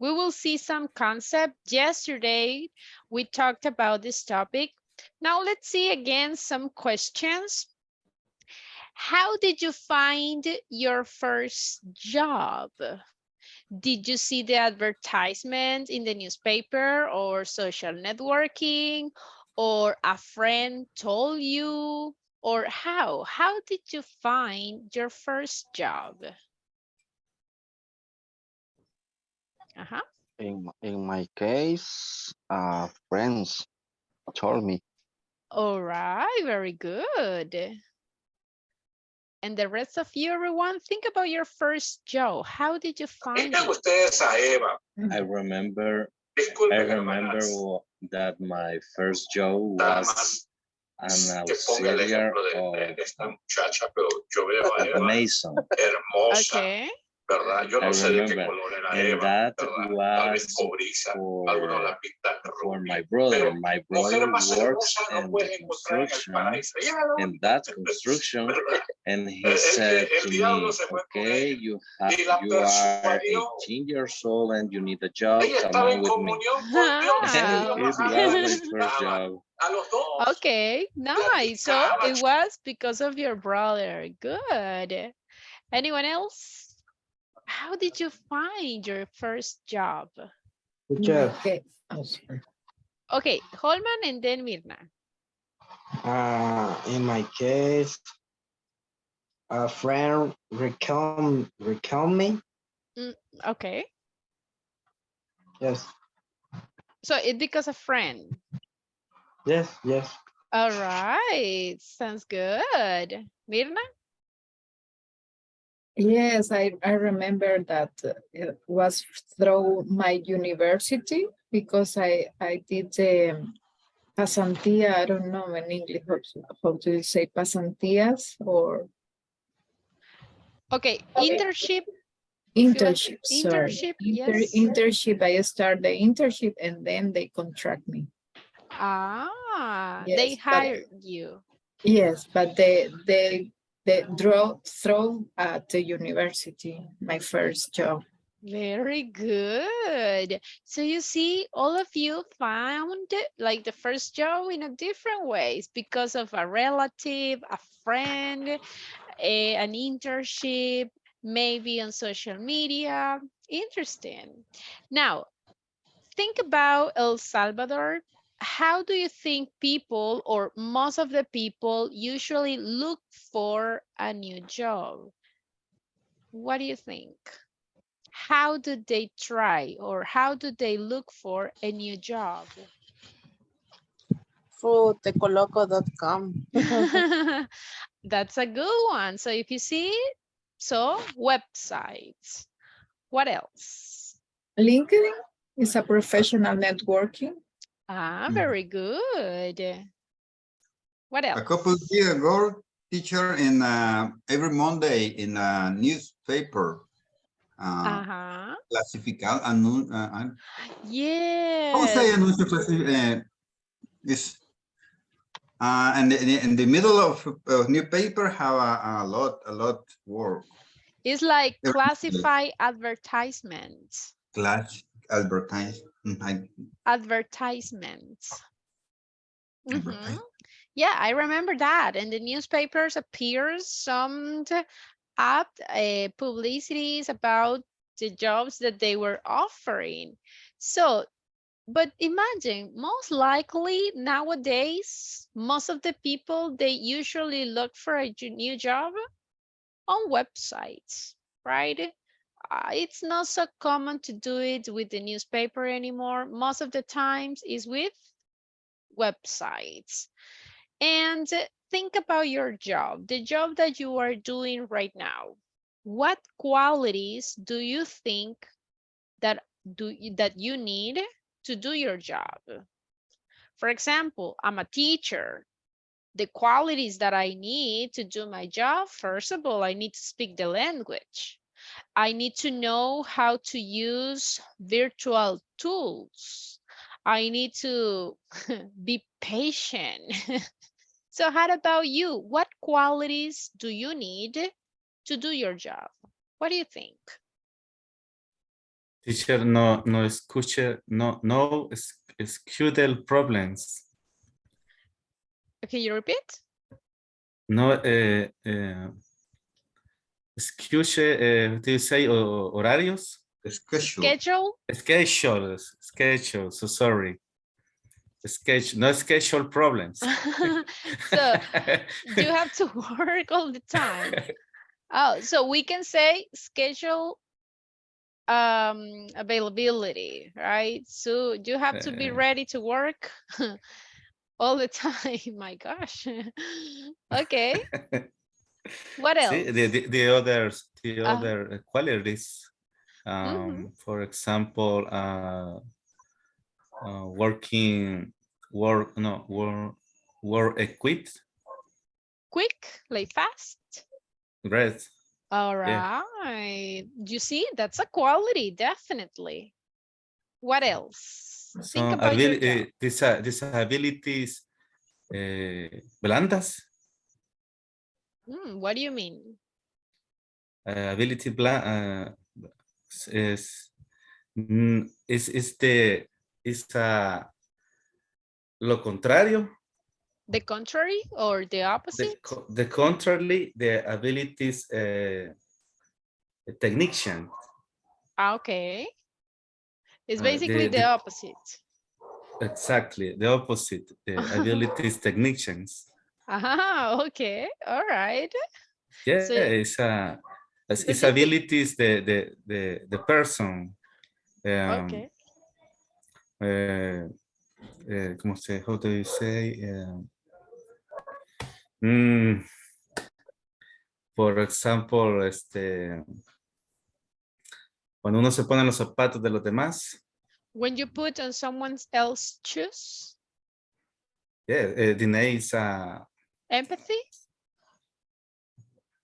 will see some concept. Yesterday, we talked about this topic. Now, let's see again some questions. How did you find your first job? Did you see the advertisement in the newspaper or social networking, or a friend told you, or how? How did you find your first job? In my case, friends told me. All right, very good. And the rest of you, everyone, think about your first job. How did you find it? I remember that my first job was an auxiliary of Mason. Okay. I remember, and that was for my brother. My brother works in the construction, in that construction, and he said to me, okay, you are 18 years old and you need a job, come on with me. And it was my first job. Okay, nice. So it was because of your brother. Good. Anyone else? How did you find your first job? Okay. Okay, Holman and then Mirna. In my case, a friend recommend me. Okay. Yes. So it's because a friend. Yes, yes. All right, sounds good. Mirna? Yes, I remember that it was through my university because I did the pasantía. I don't know in English how do you say pasantías or okay, internship. Internship, sorry. Internship, yes. Internship, I start the internship and then they contract me. Ah, yes, they hired you. Yes, but they throw at the university, my first job. Very good. So you see, all of you found like the first job in a different ways because of a relative, a friend, an internship, maybe on social media. Interesting. Now, think about El Salvador. How do you think people or most of the people usually look for a new job? What do you think? How do they try or how do they look for a new job? For tecoloco.com. That's a good one. So if you see, so websites. What else? LinkedIn is a professional networking. Ah, very good. What else? A couple of years ago, teacher, in every Monday in a newspaper, clasificar yeah. This and in the middle of newspaper have a lot work. It's like classify advertisements. Class advertise. Advertisements. Yeah, I remember that. And the newspapers appears some ad publicities about the jobs that they were offering. So, but imagine, most likely nowadays, most of the people, they usually look for a new job on websites, right? It's not so common to do it with the newspaper anymore. Most of the times is with websites. And think about your job, the job that you are doing right now. What qualities do you think that you need to do your job? For example, I'm a teacher. The qualities that I need to do my job, first of all, I need to speak the language. I need to know how to use virtual tools. I need to be patient. So how about you? What qualities do you need to do your job? What do you think? Teacher, no escuche, no escuche problems. Can you repeat? No, excuse, do you say horarios? Schedule. Schedule. So sorry. Schedule, no schedule problems. So you have to work all the time. Oh, so we can say schedule availability, right? So you have to be ready to work all the time. My gosh. Okay. What else? See, the other qualities. For example, work equipped. Quick, like fast. Right. All Yeah. right. You see, that's a quality, definitely. What else? Think about your job. These abilities blandas. What do you mean? Ability bland is lo contrario. The contrary or the opposite? The contrary, the abilities technician. Okay. It's basically the opposite. Exactly, the opposite, the abilities technicians. Okay, all right. Yeah, So, it's abilities the person. Okay. How do you say? Por ejemplo, cuando uno se pone en los zapatos de los demás. When you put on someone else's shoes. Yeah, Dine is empathy.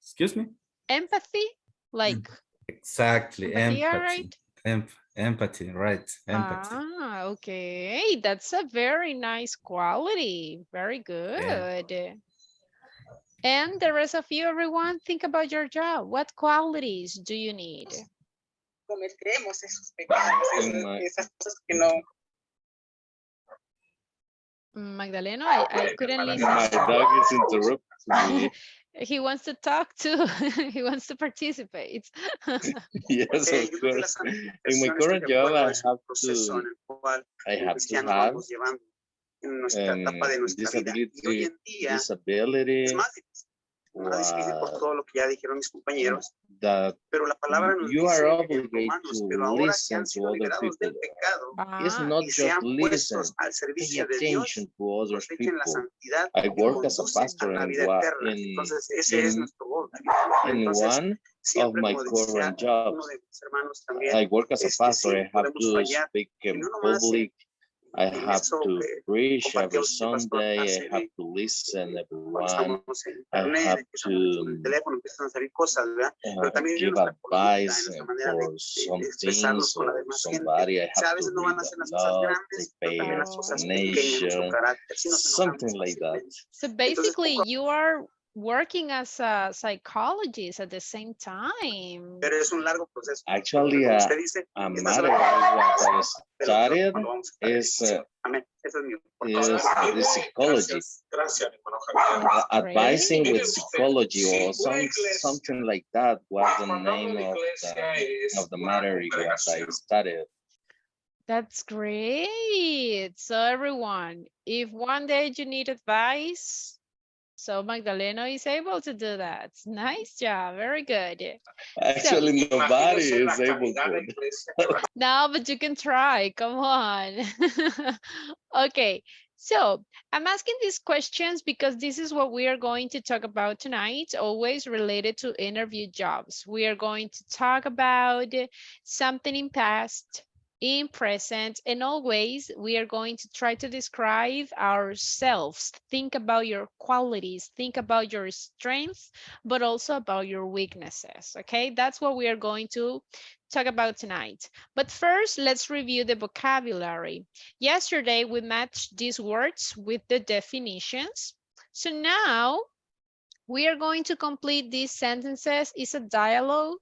Excuse me? Empathy, like. Exactly, empathy. Right? Empathy, right? Empathy. Okay, that's a very nice quality. Very good. Yeah. And the rest of you, everyone, think about your job. What qualities do you need? Cometemos esos pecados, esas cosas que no. Magdaleno, I couldn't listen. My dog is interrupting me. He wants to talk too. He wants to participate. Yes, of course. In my current job, I have to have disability. Más difícil por todo lo que ya dijeron mis compañeros, pero la palabra nos dice humanos, pero ahora que han sido liberados del pecado y se han puestos al servicio de Dios, cosechen la santidad y conducen a la vida eterna. Entonces ese es nuestro gol. In one of my current jobs, I work as a pastor. I have to speak in public. I have to preach every Sunday. I have to listen everyone. I have to give advice for some things or somebody. I have to read a lot, prepare explanation, something like that. So basically, you are working as a psychologist at the same time. Actually, a matter what I studied is the psychology. Advising with psychology or something like that was the name of the matter what I studied. That's great. So everyone, if one day you need advice, so Magdaleno is able to do that. Nice job. Very good. Actually, nobody is able to. No, but you can try. Come on. Okay. So I'm asking these questions because this is what we are going to talk about tonight, always related to interview jobs. We are going to talk about something in past, in present, and always we are going to try to describe ourselves. Think about your qualities, think about your strengths, but also about your weaknesses, okay? That's what we are going to talk about tonight. But first, let's review the vocabulary. Yesterday, we matched these words with the definitions. So now, we are going to complete these sentences. It's a dialogue.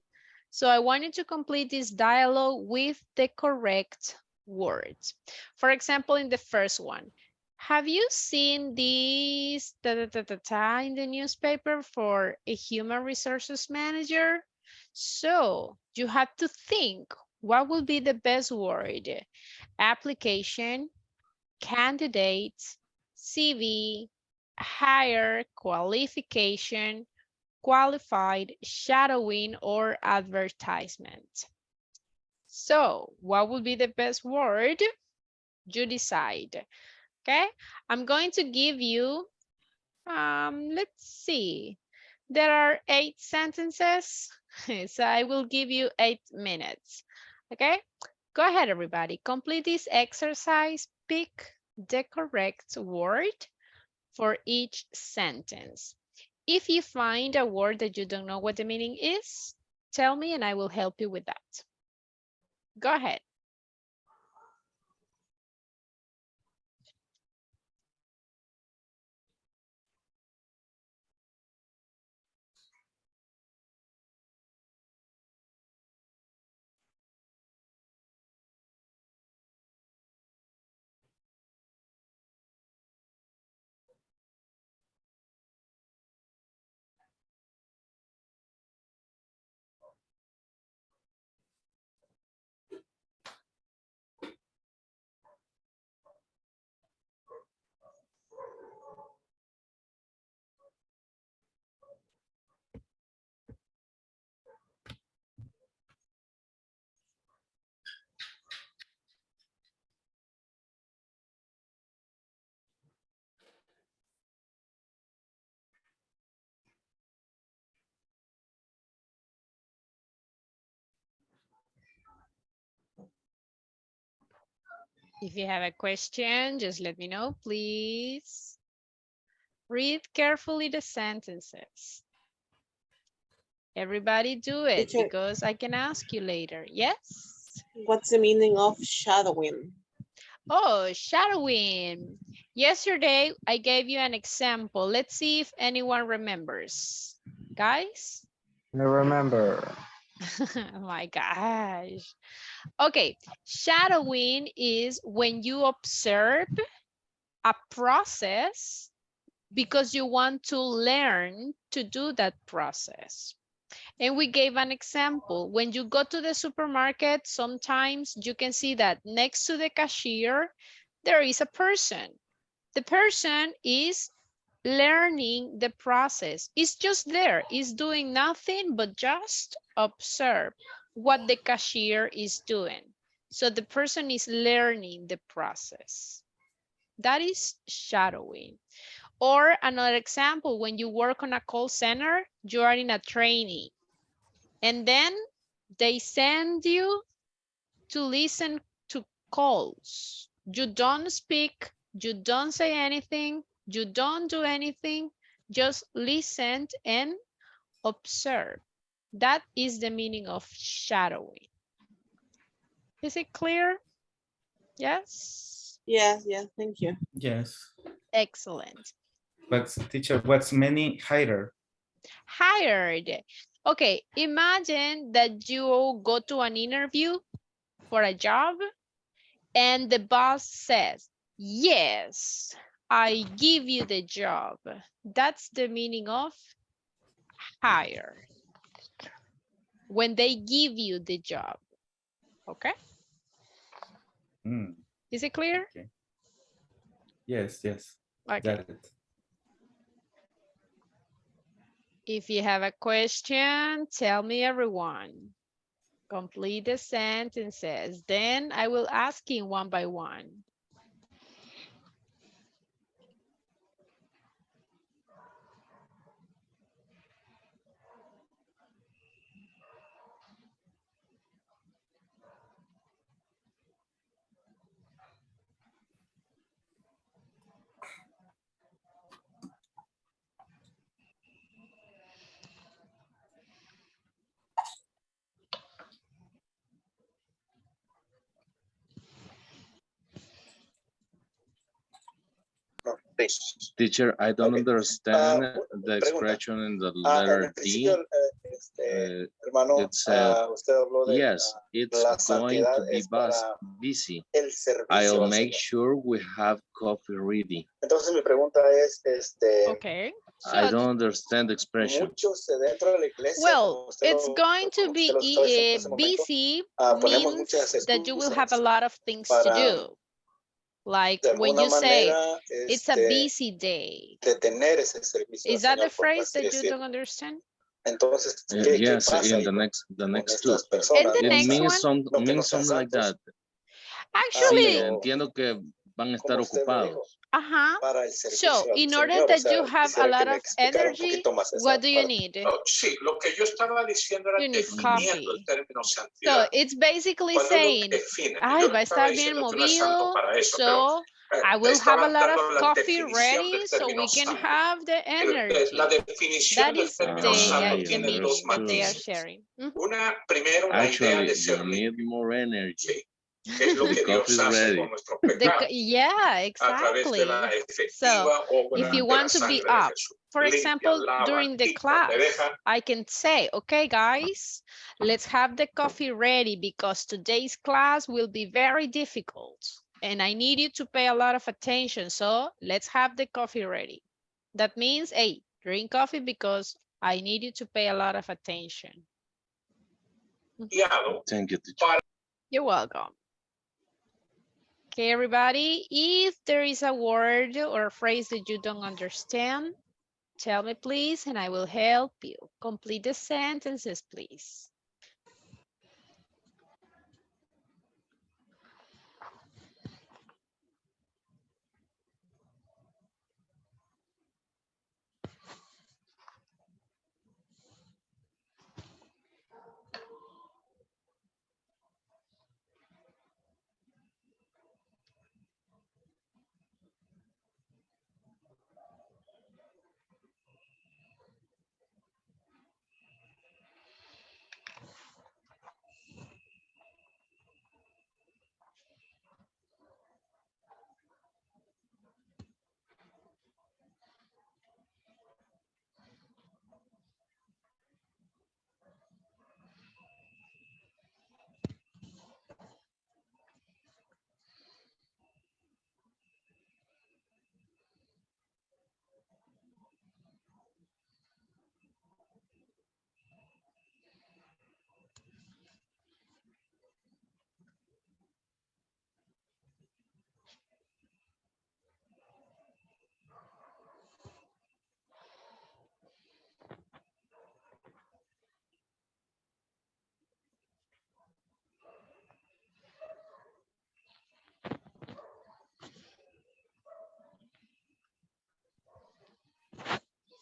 So I wanted to complete this dialogue with the correct words. For example, in the first one, Have you seen this in the newspaper for a human resources manager? So you have to think, what will be the best word? Application, candidate, CV, hire, qualification, qualified, shadowing, or advertisement. So what would be the best word? You decide. Okay, I'm going to give you, let's see, there are 8 sentences, so I will give you 8 minutes. Okay, go ahead, everybody. Complete this exercise. Pick the correct word for each sentence. If you find a word that you don't know what the meaning is, tell me and I will help you with that. Go ahead. If you have a question, just let me know, please. Read carefully the sentences. Everybody do it Teacher, because I can ask you later. Yes? what's the meaning of shadowing? Oh, shadowing. Yesterday, I gave you an example. Let's see if anyone remembers. Guys? I remember. Oh my gosh. Okay, shadowing is when you observe a process because you want to learn to do that process. And we gave an example. When you go to the supermarket, sometimes you can see that next to the cashier, there is a person. The person is learning the process. It's just there. It's doing nothing but just observe what the cashier is doing. So the person is learning the process. That is shadowing. Or another example, when you work on a call center, you are in a training. And then they send you to listen to calls. You don't speak, you don't say anything, you don't do anything, just listen and observe. That is the meaning of shadowing. Is it clear? Yes? Yes, yes, thank you. Yes. Excellent. But teacher, what's many hired? Hired. Okay, imagine that you go to an interview for a job and the boss says, yes, I give you the job. That's the meaning of hire. When they give you the job. Okay? Is it clear? Okay. Yes, yes. Okay. Got it. If you have a question, tell me, everyone. Complete the sentences. Then I will ask you one by one. Teacher, I don't understand the expression in the letter D. Hermano, it said, yes, it's going to be busy. I'll make sure we have coffee ready. Entonces mi pregunta es, okay. So, I don't understand the expression. Well, it's going to be busy means that you will have a lot of things to do. Like when you say, it's a busy day. Is that the phrase that you don't understand? Yes, in the next two. It means something like that. Actually, sí, entiendo que van a estar ocupados. So, in order that you have a lot of energy, what do you need? Sí, lo que yo estaba diciendo era You need coffee. el término So, it's basically saying, ay, va a estar bien movido, so I will have a lot of coffee ready so we can have the energy. That is the meaning that they are sharing. Actually, you need more energy. The coffee is ready. Yeah, exactly. So, if you want to be up, for example, during the class, I can say, okay, guys, let's have the coffee ready because today's class will be very difficult. And I need you to pay a lot of attention. So let's have the coffee ready. That means, hey, drink coffee because I need you to pay a lot of attention. Thank you, teacher. You're welcome. Okay, everybody, if there is a word or a phrase that you don't understand, tell me, please, and I will help you. Complete the sentences, please.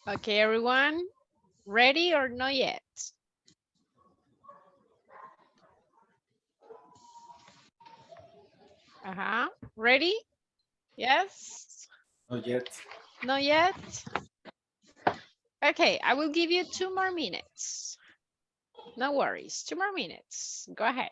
Okay, everyone, ready or not yet? Ready? Yes? Not yet. Not yet? Okay, I will give you 2 more minutes. No worries, 2 more minutes. Go ahead.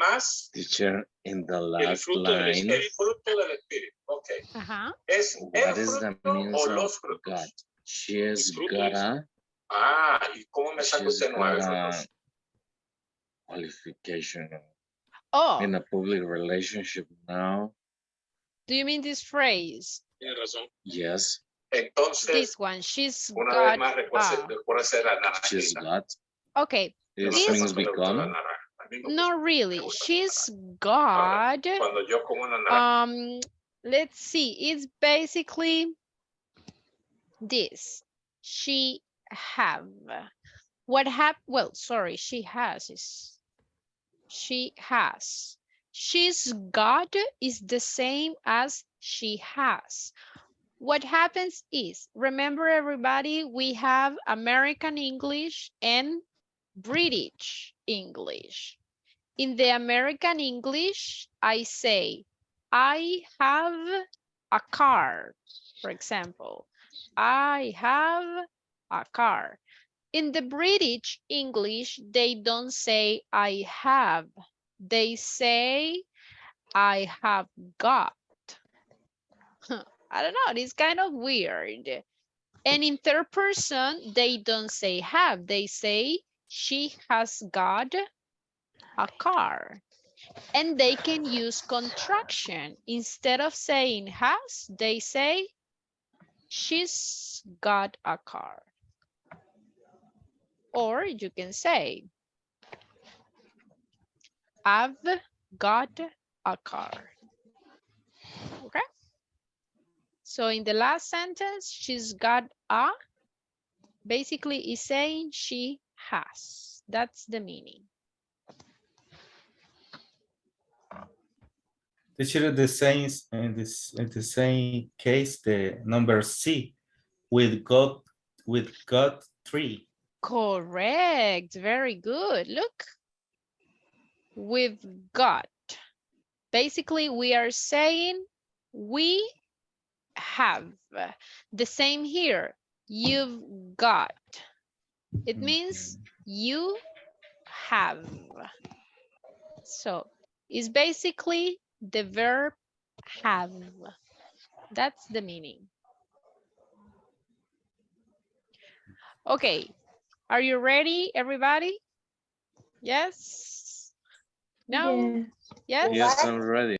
más Teacher, in the el last fruto del line, el fruto del espíritu. Ok. Es what el is the fruto means o of los frutos. God? She's El fruto got es- a, ¿Y cómo me saca she's usted got 9 a frutos? qualification Oh, in a public relationship now. do you mean this phrase? Tiene razón. Yes, Entonces, This one, she's una vez got más recuérdese la she's naranjita. got. Okay, This this, means become. not really. She's got, Cuando yo como una naranja. let's see, it's basically this. She have. What well, sorry, she has is, she has. She's got is the same as she has. What happens is, remember everybody, we have American English and British English. In the American English, I say, I have a car, for example. I have a car. In the British English, they don't say I have. They say I have got. I don't know, it's kind of weird. And in third person, they don't say have. They say she has got a car. And they can use contraction. Instead of saying has, they say she's got a car. Or you can say, I've got a car. Okay? So in the last sentence, she's got a, basically is saying she has. That's the meaning. Teacher, the same in the same case, the number C with got 3. Correct. Very good. Look, we've got. Basically, we are saying we have. The same here. You've got. It means you have. So it's basically the verb have. That's the meaning. Okay. Are you ready, everybody? Yes? No? Yes? Yes, I'm ready.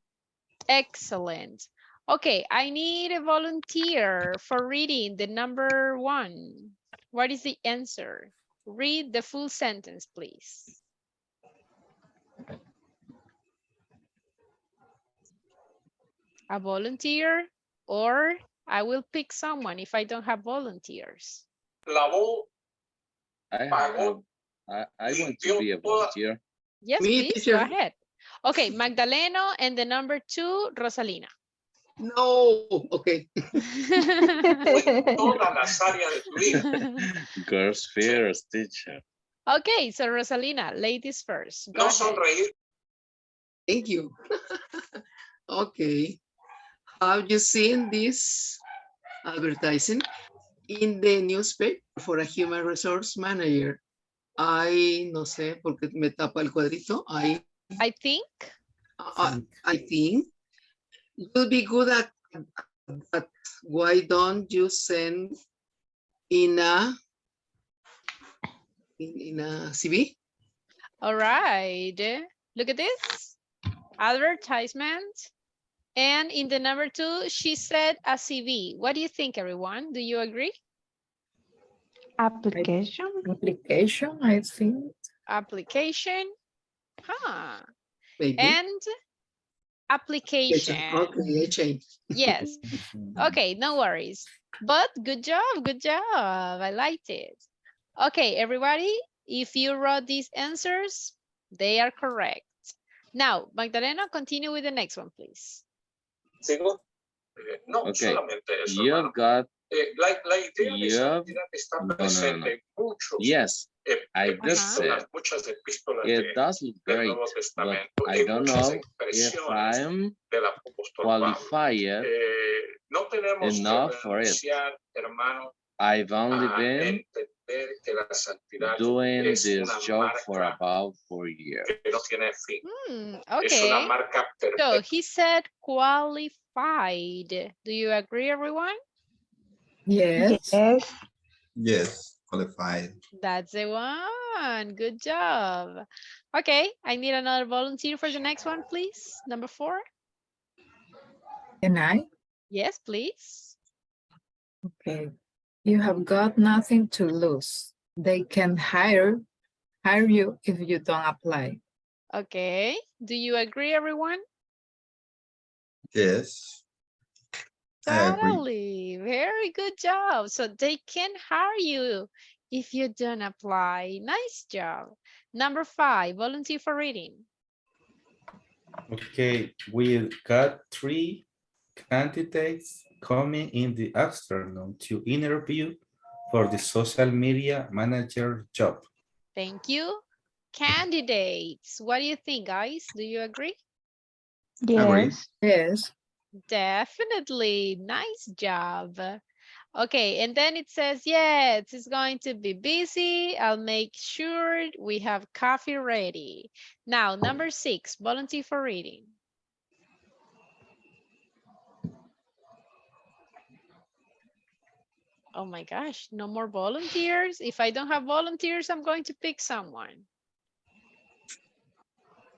Excellent. Okay, I need a volunteer for reading the number 1. What is the answer? Read the full sentence, please. A volunteer, or I will pick someone if I don't have volunteers. I want to be a volunteer. Yes, Me, please, teacher. go ahead. Okay, Magdaleno, and the number 2, Rosalina. No, okay. Todas las áreas de tu vida. Girls first, teacher. Okay, so Rosalina, ladies first. Go No ahead. sonreír. Thank you. Okay. Have you seen this advertising in the newspaper for a human resource manager? No sé, porque me tapa el cuadrito. I think you'll be good at that. Why don't you send in a CV? All right. Look at this. Advertisement. And in the number 2, she said a CV. What do you think, everyone? Do you agree? Application, I think. Application. Huh. Maybe. And application. Okay, Yes. Okay, no worries. But good job, good job. I liked it. Okay, everybody, if you wrote these answers, they are correct. Now, Magdalena, continue with the next one, please. ¿Sigo? No, Okay. solamente eso. You've got. La idea de esa unidad está presente en muchos. Yes, I just said muchas epístolas it does look great, but I don't know if I'm qualified no tenemos enough for it. hermano, I've only been doing this job for about 4 years. Okay. So he said qualified. Do you agree, everyone? Yes. Yes. Yes, qualified. That's the one. Good job. Okay, I need another volunteer for the next one, please. Number 4. Can I? Yes, please. Okay. You have got nothing to lose. They can hire you if you don't apply. Okay. Do you agree, everyone? Yes. I agree. Totally. Very good job. So they can hire you if you don't apply. Nice job. Number 5, volunteer for reading. Okay, we got 3 candidates coming in the afternoon to interview for the social media manager job. Thank you. Candidates. What do you think, guys? Do you agree? Yes. Yes. Definitely. Nice job. Okay, and then it says, yes, it's going to be busy. I'll make sure we have coffee ready. Now, number 6, volunteer for reading. Oh my gosh, no more volunteers. If I don't have volunteers, I'm going to pick someone.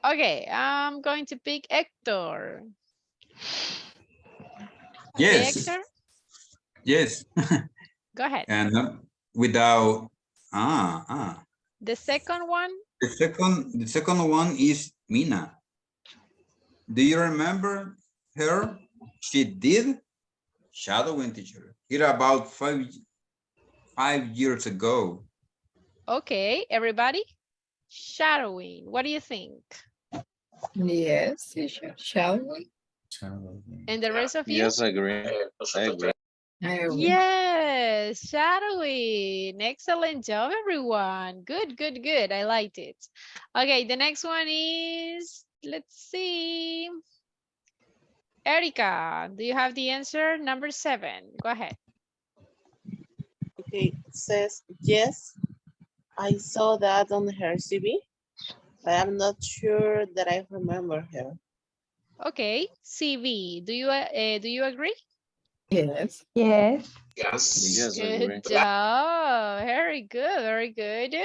Okay, I'm going to pick Hector. Okay, Yes. Hector? Yes. Go ahead. And without The second one? the second one is Mina. Do you remember her? She did shadowing teacher here about 5 years ago. Okay, everybody. Shadowing. What do you think? Yes, teacher. Shall we? And the rest of you? Yes, I agree. I agree. Yes, shadowing. Excellent job, everyone. Good, good, good. I liked it. Okay, the next one is, let's see. Erica, do you have the answer? Number 7. Go ahead. Okay, it says, yes, I saw that on her CV, but I'm not sure that I remember her. Okay, CV. Do you agree? Yes. Yes. Yes, I agree. Good job. Very good, very good.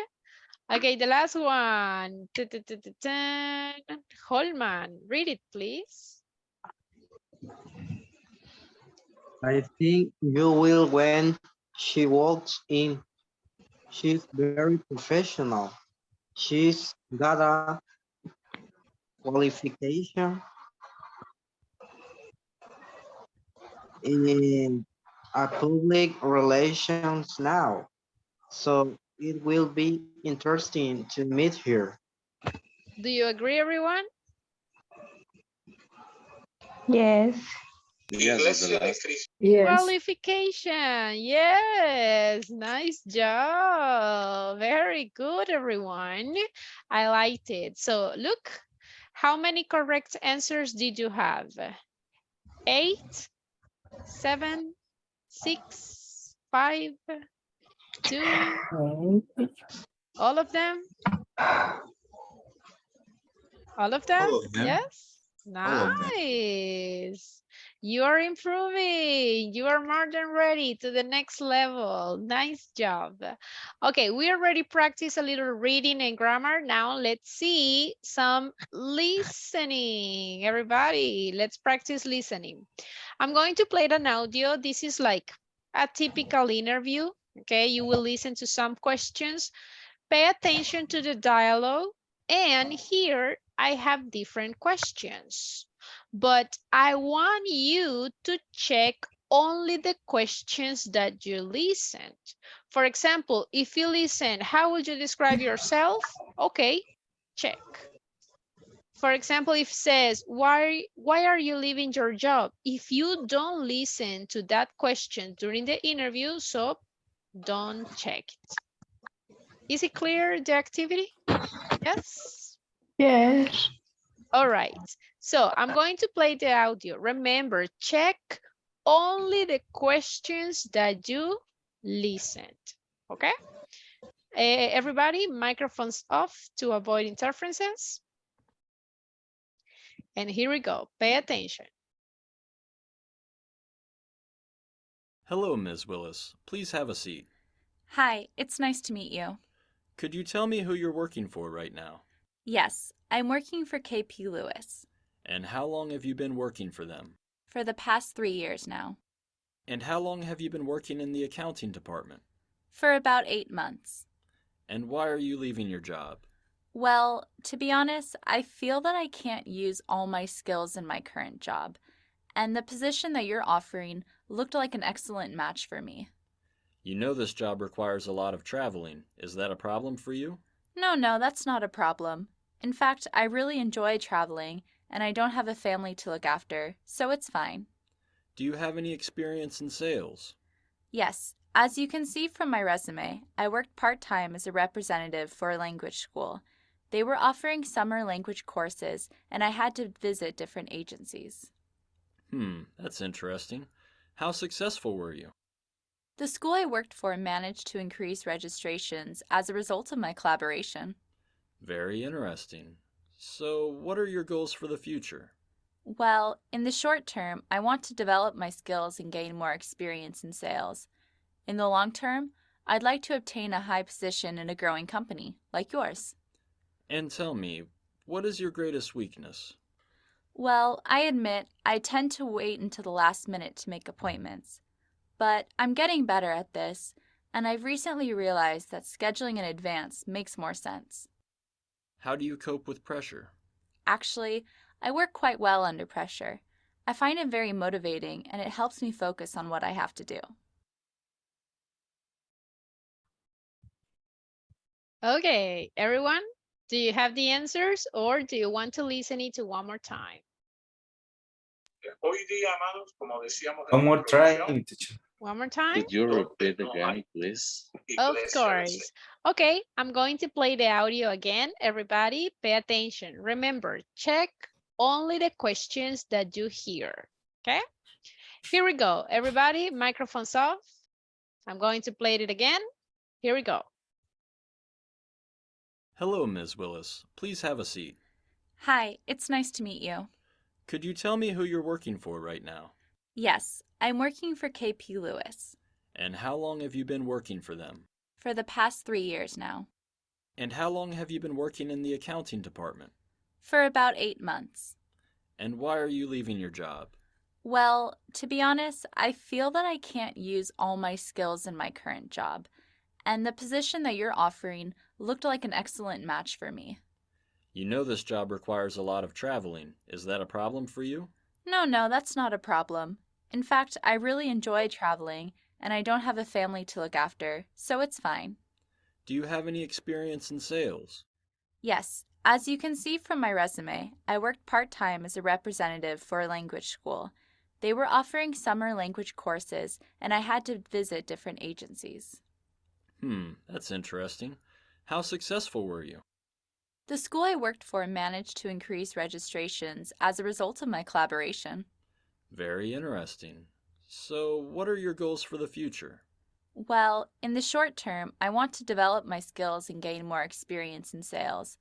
Okay, the last one. Holman, read it, please. I think you will when she walks in. She's very professional. She's got a qualification in public relations now. So it will be interesting to meet her. Do you agree, everyone? Yes. Yes, Yes. Qualification. Yes. Nice job. Very good, everyone. I liked it. So look, how many correct answers did you have? 8, 7, 6, 5, 2. All of them? All of them? All of them. Yes. All of them. Nice. You are improving. You are more than ready to the next level. Nice job. Okay, we already practiced a little reading and grammar. Now let's see some listening. Everybody, let's practice listening. I'm going to play an audio. This is like a typical interview. Okay, you will listen to some questions. Pay attention to the dialogue. And here I have different questions, but I want you to check only the questions that you listened. For example, if you listen, how would you describe yourself? Okay, check. For example, if it says, why are you leaving your job? If you don't listen to that question during the interview, so don't check it. Is it clear, the activity? Yes? Yes. All right. So I'm going to play the audio. Remember, check only the questions that you listened. Okay? Everybody, microphones off to avoid interferences. And here we go. Pay attention. Hello, Ms. Willis. Please have a seat. Hi, it's nice to meet you. Could you tell me who you're working for right now? Yes, I'm working for KP Lewis. And how long have you been working for them? For the past 3 years now. And how long have you been working in the accounting department? For about 8 months. And why are you leaving your job? Well, to be honest, I feel that I can't use all my skills in my current job, and the position that you're offering looked like an excellent match for me. You know this job requires a lot of traveling. Is that a problem for you? No, that's not a problem. In fact, I really enjoy traveling, and I don't have a family to look after, so it's fine. Do you have any experience in sales? Yes, as you can see from my resume, I worked part-time as a representative for a language school. They were offering summer language courses, and I had to visit different agencies. That's interesting. How successful were you? The school I worked for managed to increase registrations as a result of my collaboration. Very interesting. So, what are your goals for the future? Well, in the short term, I want to develop my skills and gain more experience in sales. In the long term, I'd like to obtain a high position in a growing company, like yours. And tell me, what is your greatest weakness? Well, I admit I tend to wait until the last minute to make appointments. But I'm getting better at this, and I've recently realized that scheduling in advance makes more sense. How do you cope with pressure? Actually, I work quite well under pressure. I find it very motivating, and it helps me focus on what I have to do. Okay, everyone, do you have the answers or do you want to listen it to one more time? Hoy día, amados, como decíamos One more time, teacher. One more time? Could you repeat again, please? Of course. Okay, I'm going to play the audio again. Everybody, pay attention. Remember, check only the questions that you hear. Okay? Here we go. Everybody, microphones off. I'm going to play it again. Here we go. Hello, Ms. Willis. Please have a seat. Hi, it's nice to meet you. Could you tell me who you're working for right now? Yes, I'm working for KP Lewis. And how long have you been working for them? For the past 3 years now. And how long have you been working in the accounting department? For about 8 months. And why are you leaving your job? Well, to be honest, I feel that I can't use all my skills in my current job, and the position that you're offering looked like an excellent match for me. You know this job requires a lot of traveling. Is that a problem for you? No, that's not a problem. In fact, I really enjoy traveling, and I don't have a family to look after, so it's fine. Do you have any experience in sales? Yes, as you can see from my resume, I worked part-time as a representative for a language school. They were offering summer language courses, and I had to visit different agencies. That's interesting. How successful were you? The school I worked for managed to increase registrations as a result of my collaboration. Very interesting. So, what are your goals for the future? Well, in the short term, I want to develop my skills and gain more experience in sales.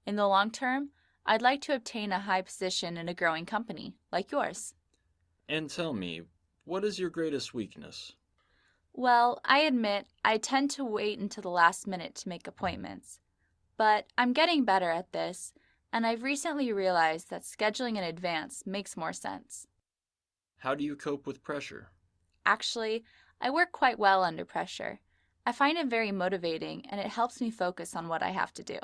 In the long term, I'd like to obtain a high position in a growing company, like yours. And tell me, what is your greatest weakness? Well, I admit I tend to wait until the last minute to make appointments. But I'm getting better at this, and I've recently realized that scheduling in advance makes more sense. How do you cope with pressure? Actually, I work quite well under pressure. I find it very motivating, and it helps me focus on what I have to do.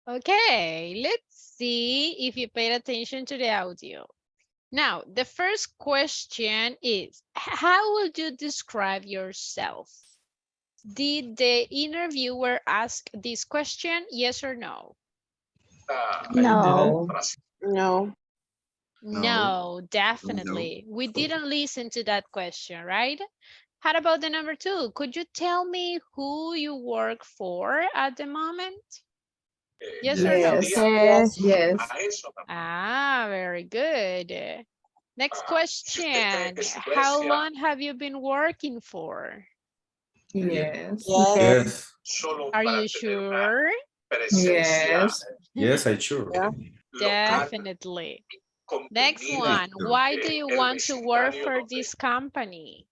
Okay, let's see if you paid attention to the audio. Now, the first question is, how would you describe yourself? Did the interviewer ask this question, yes or no? No. No. No, definitely. We didn't listen to that question, right? How about the number 2? Could you tell me who you work for at the moment? Yes or no? Yes. Ah, very good. Next question. How long have you been working for? Yes. Yes. Are you sure? Yes. Yes, I sure. Definitely. Next one. Why do you want to work for this company?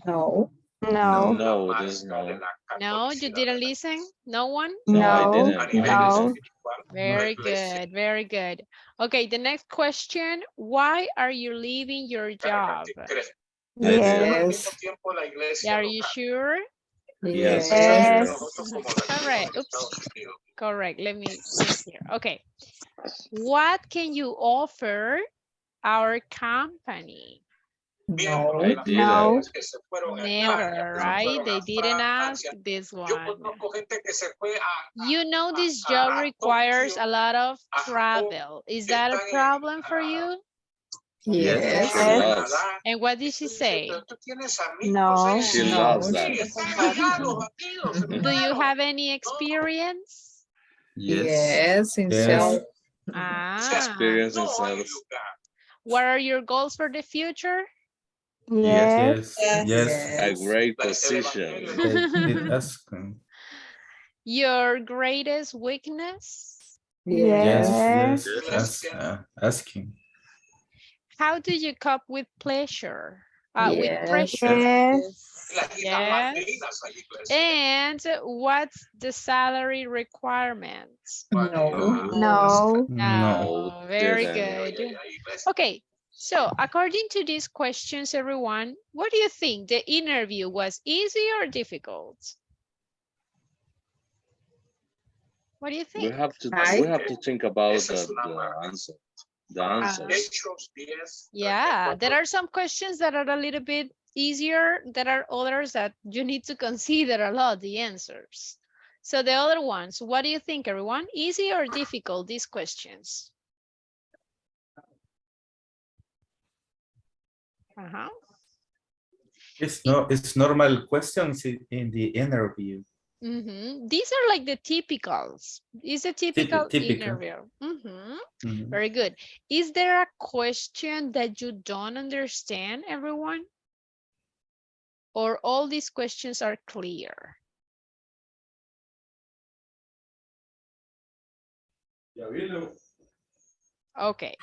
No. No. No, there's no. No, you didn't listen? No one? No, I No. didn't. No. Very good, very good. Okay, the next question. Why are you leaving your job? Yes. Are you sure? Yes. Yes. Correct. Oops. Correct. Let me think here. Okay. What can you offer our company? No. I No. didn't. Never, right? They didn't ask this one. You know this job requires a lot of travel. Is that a problem for you? Yes. She loves. And what did she say? No. She No. loves that. Do you have any experience? Yes. In Yes. sales. Ah. Experience in sales. What are your goals for the future? Yes. Yes. Yes. A great position. It asking. Your greatest weakness? Yes. Yes. Yes. Asking. How do you cope with pleasure? With Yes. pressure? Yes. Yes. And what's the salary requirements? No. No. No. Very didn't. good. Okay. So according to these questions, everyone, what do you think? The interview was easy or difficult? What do you think? We have to think about the answer. The answers. Yeah, there are some questions that are a little bit easier. There are others that you need to consider a lot, the answers. So the other ones, what do you think, everyone? Easy or difficult, these questions? It's normal questions in the interview. These are like the typicals. It's a typical interview. Very good. Is there a question that you don't understand, everyone? Or all these questions are clear? Okay.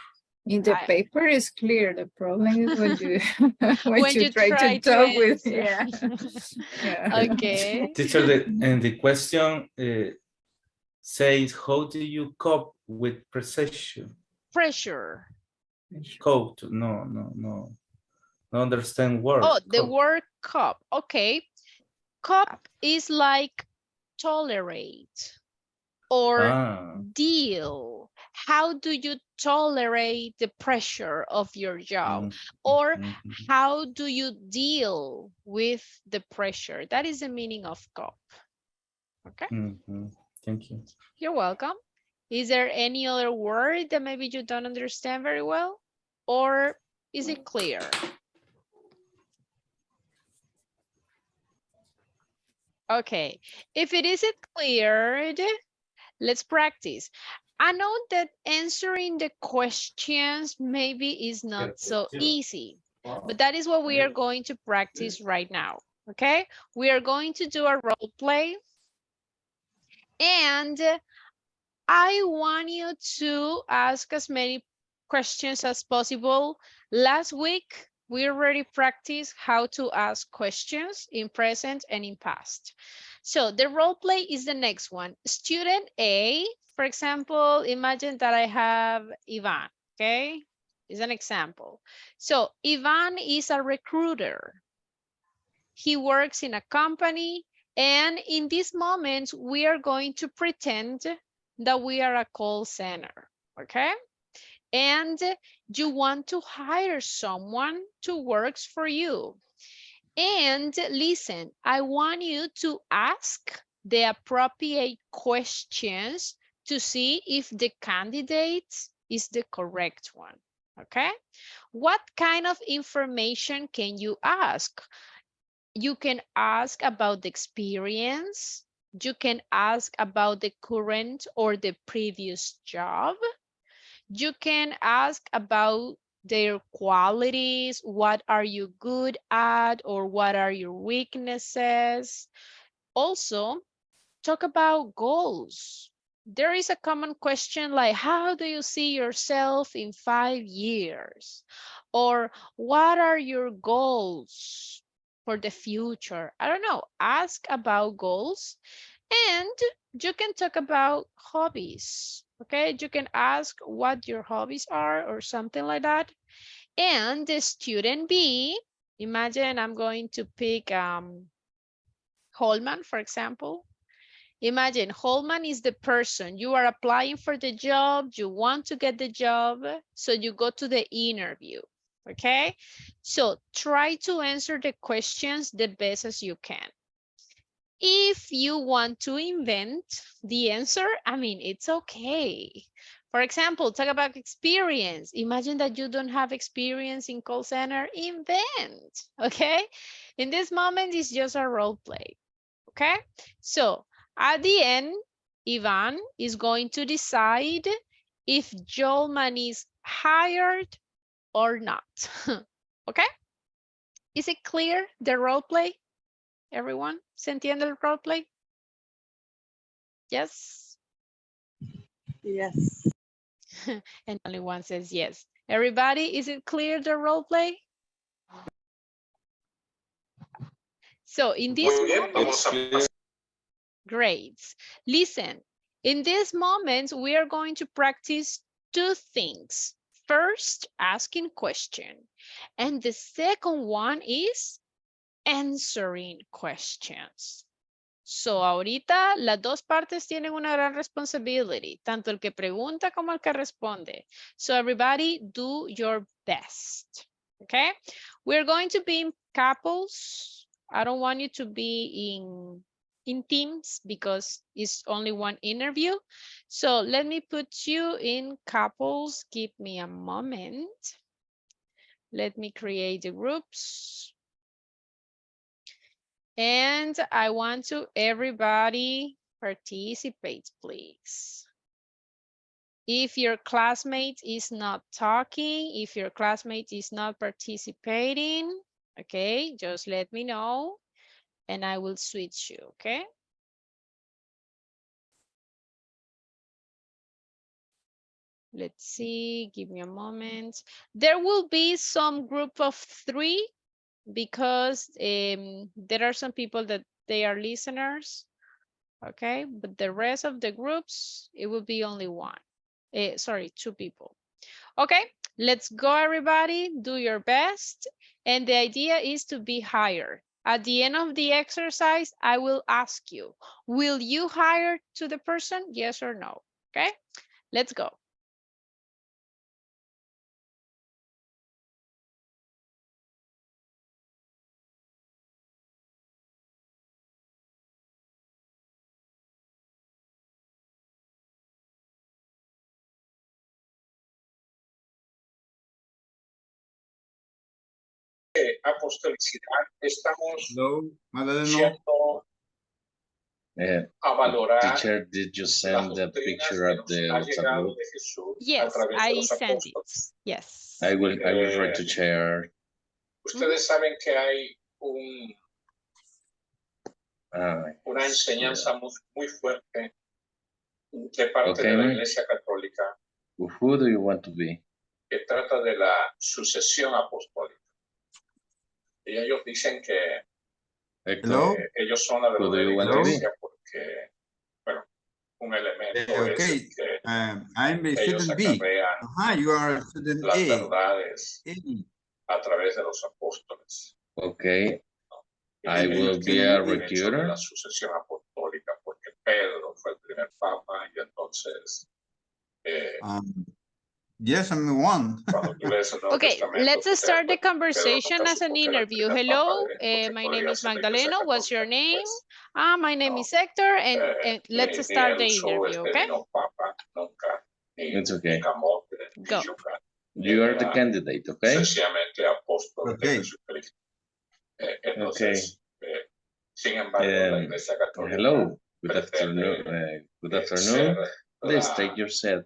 In the paper is clear. The problem is when you when you try to talk with. Yeah. Okay. Teacher, the question says, how do you cope with pressure? Pressure. Cope. No understand word. Oh, the word cope. Okay. Cope is like tolerate or deal. How do you tolerate the pressure of your job? Or how do you deal with the pressure? That is the meaning of cope. Okay. Thank you. You're welcome. Is there any other word that maybe you don't understand very well? Or is it clear? Okay, if it isn't cleared, let's practice. I know that answering the questions maybe is not so easy, but that is what we are going to practice right now, okay? We are going to do a role play, and I want you to ask as many questions as possible. Last week, we already practiced how to ask questions in present and in past. So the role play is the next one. Student A, for example, imagine that I have Ivan, okay? Is an example. So Ivan is a recruiter. He works in a company, and in this moment, we are going to pretend that we are a call center, okay? And you want to hire someone to work for you. And listen, I want you to ask the appropriate questions to see if the candidate is the correct one, okay? What kind of information can you ask? You can ask about the experience. You can ask about the current or the previous job. You can ask about their qualities, what are you good at, or what are your weaknesses. Also, talk about goals. There is a common question like, how do you see yourself in 5 years? Or what are your goals for the future? I don't know, ask about goals. And you can talk about hobbies, okay? You can ask what your hobbies are or something like that. And the student B, imagine I'm going to pick Holman, for example. Imagine Holman is the person. You are applying for the job. You want to get the job. So you go to the interview. Okay. So try to answer the questions the best as you can. If you want to invent the answer, I mean, it's okay. For example, talk about experience. Imagine that you don't have experience in call center. Invent. Okay. In this moment, it's just a role play. Okay. So at the end, Ivan is going to decide if Jolman is hired or not. Okay? Is it clear, the role play? Everyone, ¿se entiende el role play? Yes? Yes. And only one says yes. Everybody, is it clear, the role play? So in this moment, great. Listen, in this moment, we are going to practice 2 things. First, asking question. And the second one is answering questions. So ahorita las dos partes tienen una gran responsibility, tanto el que pregunta como el que responde. So everybody do your best, okay? We're going to be in couples. I don't want you to be in teams because it's only one interview. So let me put you in couples. Give me a moment. Let me create the groups. And I want to everybody participate, please. If your classmate is not talking, if your classmate is not participating, okay, just let me know and I will switch you, okay? Let's see, give me a moment. There will be some group of 3 because there are some people that they are listeners, okay? But the rest of the groups, it will be only 2 people. Okay, let's go everybody, do your best. And the idea is to be hired. At the end of the exercise, I will ask you, will you hire to the person? Yes or no, okay? Let's go. Apostolicidad, estamos yendo a valorar teacher, did you send the picture of the WhatsApp group? Yes, I sent it. Yes. I will try to share. Ustedes saben que hay una enseñanza muy fuerte de parte de la Iglesia Católica. Who do you want to be? Que trata de la sucesión apostólica. Y ellos dicen que ellos son la verdadera iglesia porque, bueno, un elemento es que I'm ellos student B. acarrean You are student las A. verdades a través de los apóstoles. Okay. I Ellos will be tienen a un derecho de recruiter. la sucesión apostólica porque Pedro fue el primer papa y entonces Yes, I'm one. Okay, let's start the conversation as an interview. Hello, my name is Magdalena. What's your name? My name is Hector, and let's start the interview, okay? It's okay. Go. You are the candidate, okay? Okay. Okay. Hello. Good afternoon. Good afternoon. Please take your seat.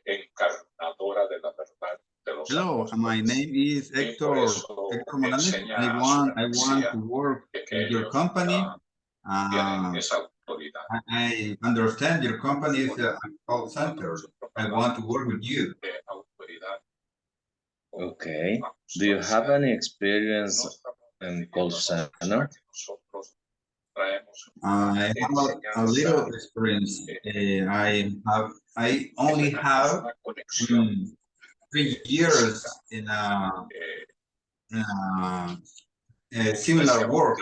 Encarnadora de la verdad de Hello, my name is Hector Morales. I want to work in your company. I understand your company is a call center. I want to work with you. Okay. Do you have any experience in call center? I have a little experience. I only have 3 years in a similar work.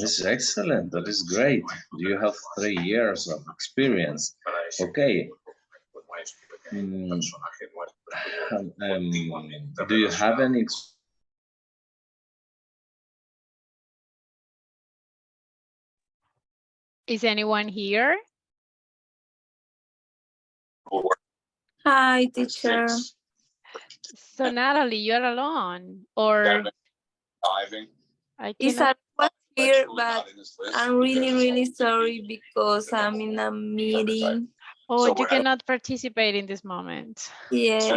This is excellent. That is great. You have 3 years of experience. Okay. Do you have any Is anyone here? Hi, teacher. So Natalie, you're alone, or I Isa cannot. was here, but I'm really sorry because I'm in a meeting. Oh, you cannot participate in this moment. Yes.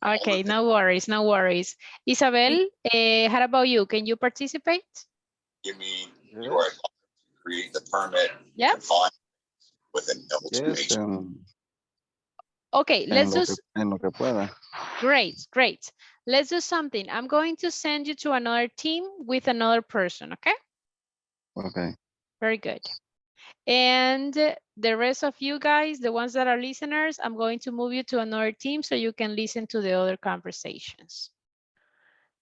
Okay, no worries, no worries. Isabel, how about you? Can you participate? You mean you are allowed to create the permit Yeah. within Yes, Okay, let's just. en lo que pueda. Great, great. Let's do something. I'm going to send you to another team with another person, okay? Okay. Very good. And the rest of you guys, the ones that are listeners, I'm going to move you to another team so you can listen to the other conversations.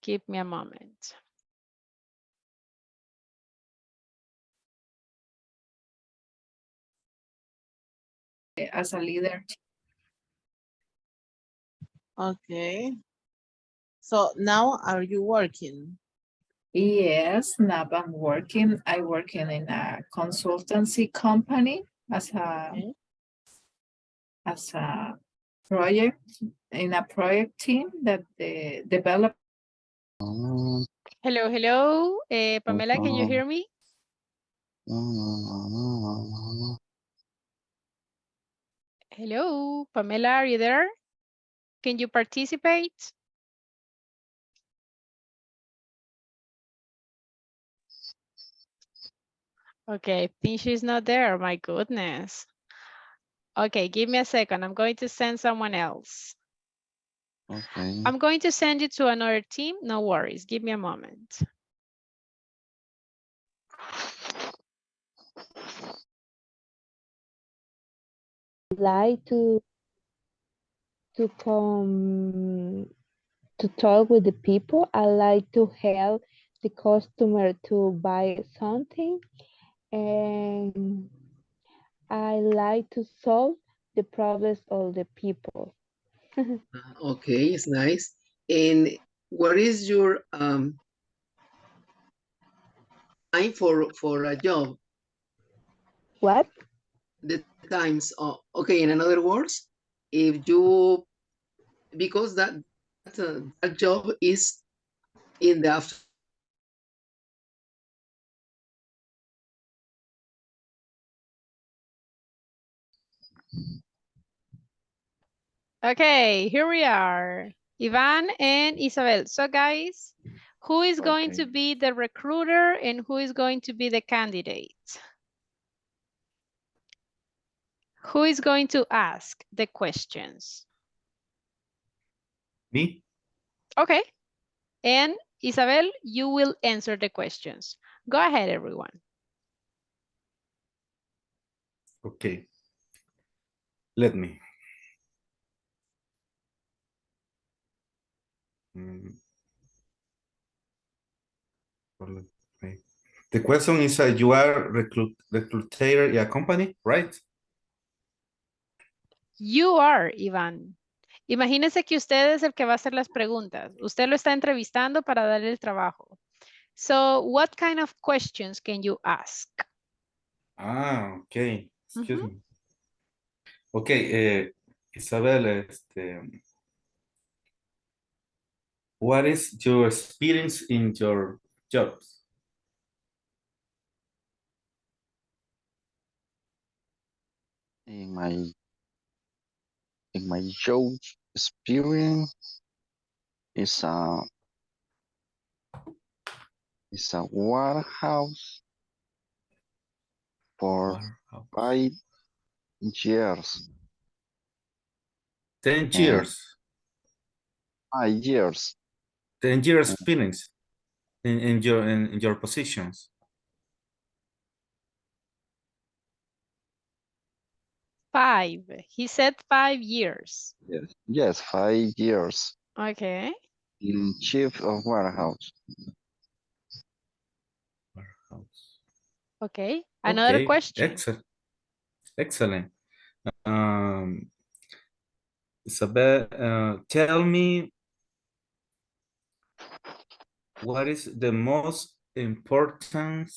Give me a moment. As a leader. Okay. So now are you working? Yes, now I'm working. I working in a consultancy company as a project in a project team that they develop. Hello, hello. Pamela, can you hear me? Hello, Pamela, are you there? Can you participate? Okay, I think she's not there. My goodness. Okay, give me a second. I'm going to send someone else. Okay. I'm going to send you to another team. No worries. Give me a moment. Like to come to talk with the people. I like to help the customer to buy something, and I like to solve the problems of the people. Okay, it's nice. And what is your time for a job? What? The times. Okay, in other words, if you, because that job is in the afternoon. Okay, here we are. Ivan and Isabel. So guys, who is going to be the recruiter and who is going to be the candidate? Who is going to ask the questions? Me? Okay. And Isabel, you will answer the questions. Go ahead, everyone. Okay. Let me. The question is, you are recruiter in a company, right? You are, Iván. Imagínese que usted es el que va a hacer las preguntas. Usted lo está entrevistando para darle el trabajo. So, what kind of questions can you ask? Ah, okay. Excuse me. Okay, Isabel, what is your experience in your jobs? In my in my job experience is a warehouse for 5 years. 10 years. 5 years. 10 years experience in your positions. Five. He said 5 years. Yes, 5 years. Okay. In chief of warehouse. Okay. Another question. Excellent. Excellent. Isabel, tell me what is the most important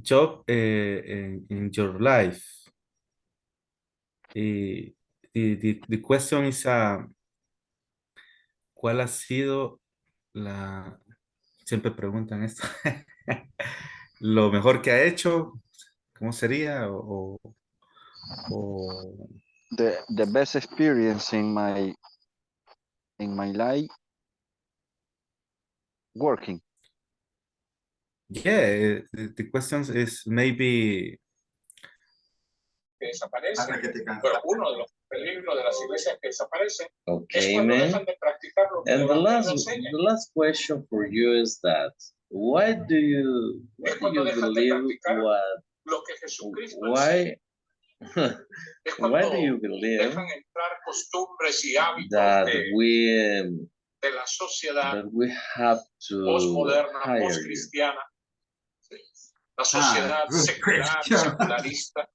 job in your life? The question is ¿cuál ha sido siempre preguntan esto, lo mejor que ha hecho? ¿Cómo sería? The best experience in my life working. Yeah, the question is maybe que desaparece. Pero uno de los peligros de las iglesias que desaparecen es Okay, cuando man. dejan de practicar lo que And el the evangelio enseña. last question for you is that why do you believe Lo que Jesucristo why es cuando why do you believe dejan entrar costumbres y hábitos that de la sociedad that we have to postmoderna, hire you? postcristiana, la sociedad secular, secularista,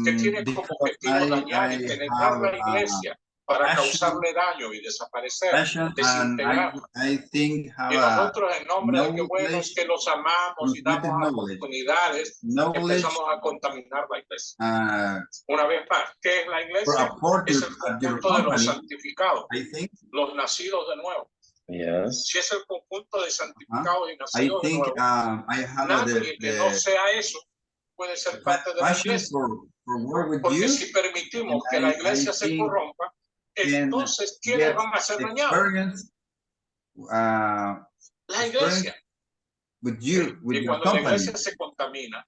que tiene como objetivo dañar y penetrar la iglesia para causarle daño y desaparecer, desintegrar. I Y nosotros, en nombre de que bueno es que los amamos y damos oportunidades, empezamos a contaminar la iglesia. Una vez más, ¿qué es la iglesia? Es el conjunto de los santificados, los nacidos de nuevo. Yes. Si es el conjunto de santificados y nacidos de nuevo, nadie que no sea eso puede ser parte de la iglesia. Porque si permitimos que la iglesia se corrompa, entonces, ¿quiénes van a ser dañados? La iglesia. Y cuando la iglesia se contamina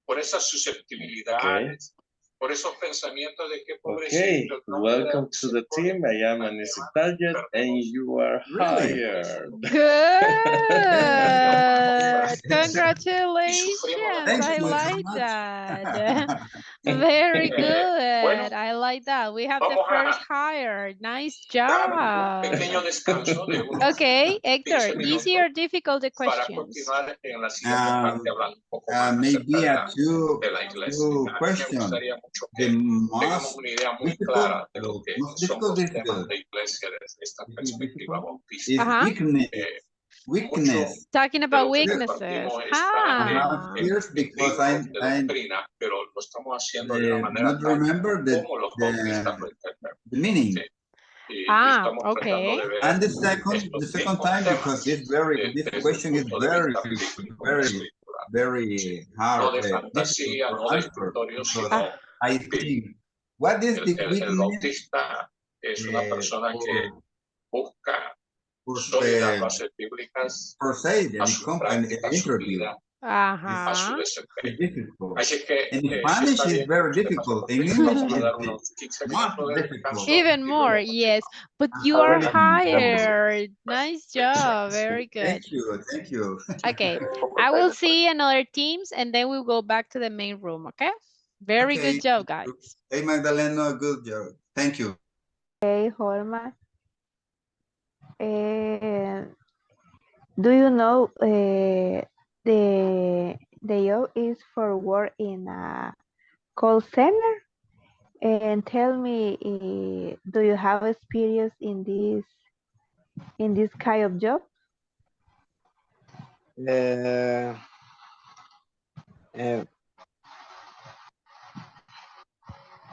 por esas susceptibilidades, por esos pensamientos de que pobrecito. Okay, welcome to the team. I am Anissa Target and you are hired. Good. Congratulations. I like that. Very good. I like that. We have the first hire. Nice job. Okay, Hector, easy or difficult the questions? Maybe a two questions. The most difficult is weakness. Talking about weaknesses. Here's because I not remember the meaning. Okay. And the second time, because this question is very hard, difficult to answer, because I think, what is the weakness? Per se, the interview. It's difficult. In Spanish, it's very difficult. In English, it's not difficult. Even more, yes. But you are hired. Nice job. Very good. Thank you. Okay, I will see another teams and then we'll go back to the main room, okay? Very good job, guys. Hey, Magdalena, good job. Thank you. Hey, Holma. Do you know the job is for work in a call center? And tell me, do you have experience in this kind of job?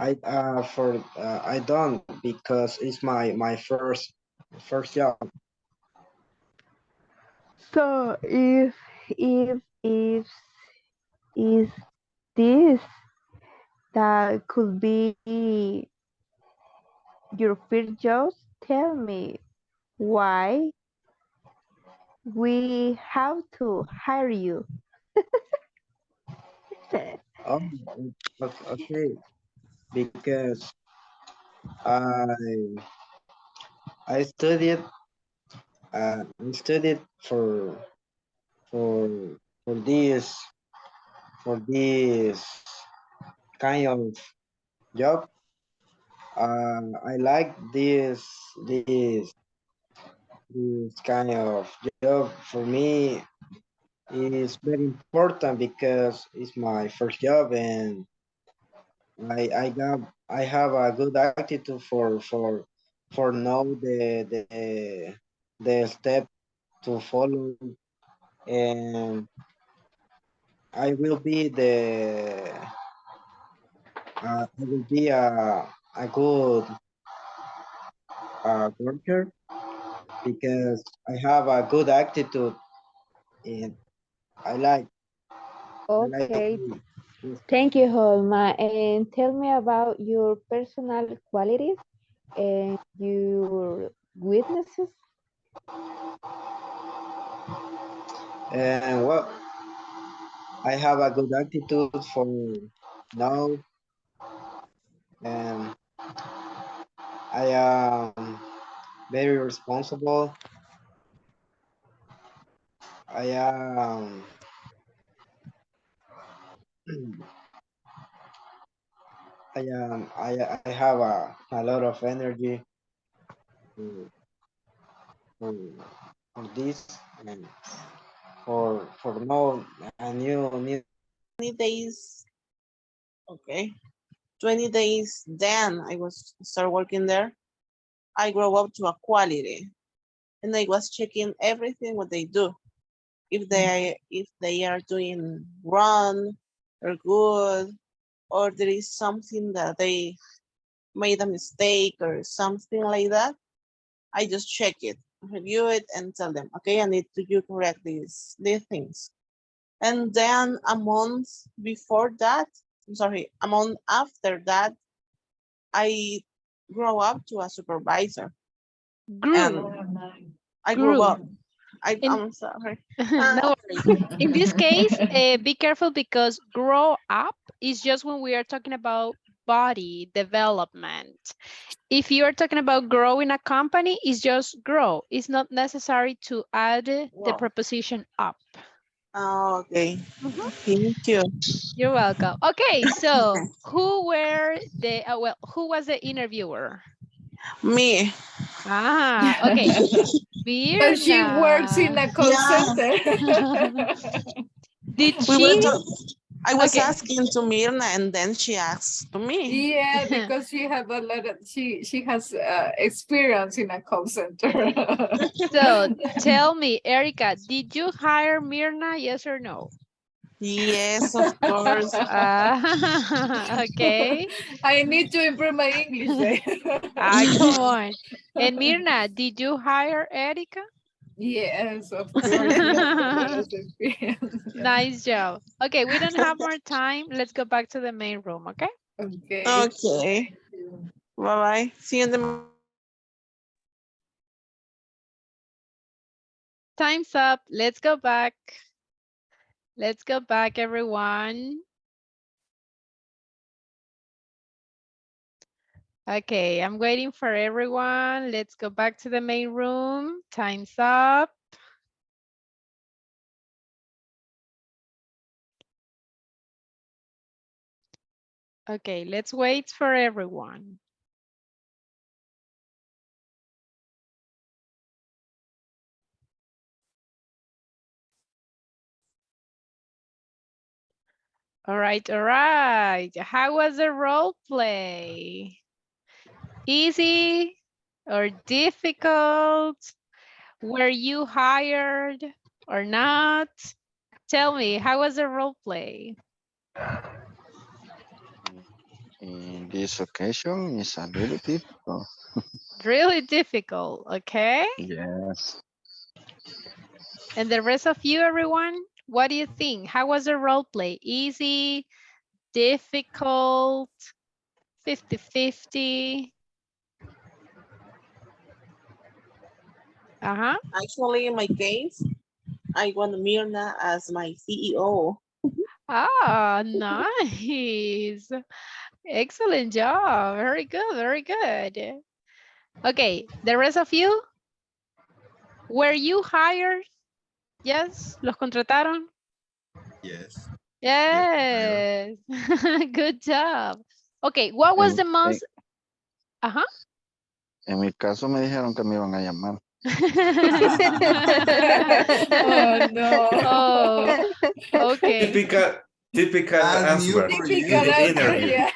I don't, because it's my first job. So if If is this that could be your first job, tell me why we have to hire you. Oh, okay. Because I I studied I studied for for this for this kind of job. I like this kind of job. For me, it is very important because it's my first job, and I have a good attitude for know the step to follow, and I will be I will be a good worker because I have a good attitude, and I like Okay, this. thank you, Holma. And tell me about your personal qualities and your weaknesses. And well, I have a good attitude for now, and I am very responsible. I am I have a lot of energy for, for, for this and for now a new 20 days, okay. 20 days, then I was start working there. I grow up to a quality, and I was checking everything what they do. If they are doing wrong or good, or there is something that they made a mistake or something like that, I just check it, review it, and tell them, okay, I need to you correct these things. And then a month before that, I'm sorry, a month after that, I grow up to a supervisor. I grew up. I'm sorry. No worries. In this case, be careful because grow up is just when we are talking about body development. If you are talking about grow in a company, it's just grow. It's not necessary to add the preposition up. Oh, okay. Thank you. You're welcome. Okay, so who were the who was the interviewer? Me. Ah, okay. But she works in a call center. Did she? I was asking to Mirna, and then she asked to me. Yeah, because she have a lot of she has experience in a call center. So tell me, Erica, did you hire Mirna? Yes or no? Yes, of course. Okay. I need to improve my English. Come on. And Mirna, did you hire Erica? Yes, of course. Nice job. Okay, we don't have more time. Let's go back to the main room, okay? Okay. Okay. Bye-bye. See you in the... Time's up. Let's go back. Let's go back, everyone. Okay, I'm waiting for everyone. Let's go back to the main room. Time's up. Okay, let's wait for everyone. All right, all right. How was the role play? Easy or difficult? Were you hired or not? Tell me, how was the role play? In this occasion, it's a little difficult. Really difficult, okay? Yes. And the rest of you, everyone, What do you think? How was the role play? Easy, difficult, 50-50? Actually, in my case, I want Mirna as my CEO. Ah, nice. Excellent job. Very good, very good. Okay, the rest of you, were you hired? Yes, ¿los contrataron? Yes. Yes. Good job. Okay, what was the most? Ajá. En mi caso me dijeron que me iban a llamar. Oh, no. Oh, okay. Typical answer in the interview. Yeah.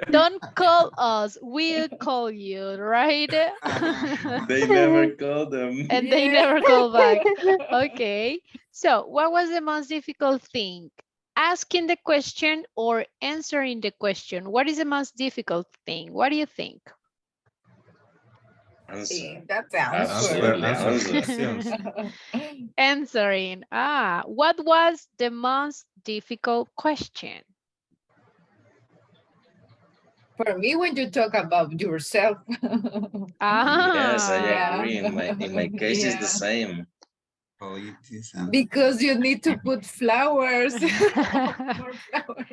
Don't call us. We'll call you, right? They never call them. And they never call back. Okay. So what was the most difficult thing? Asking the question or answering the question? What is the most difficult thing? What do you think? Sí, that's answer. Answering. What was the most difficult question? For me, when you talk about yourself. Yes, I agree. In my case, it's the same. Because you need to put flowers. More flowers.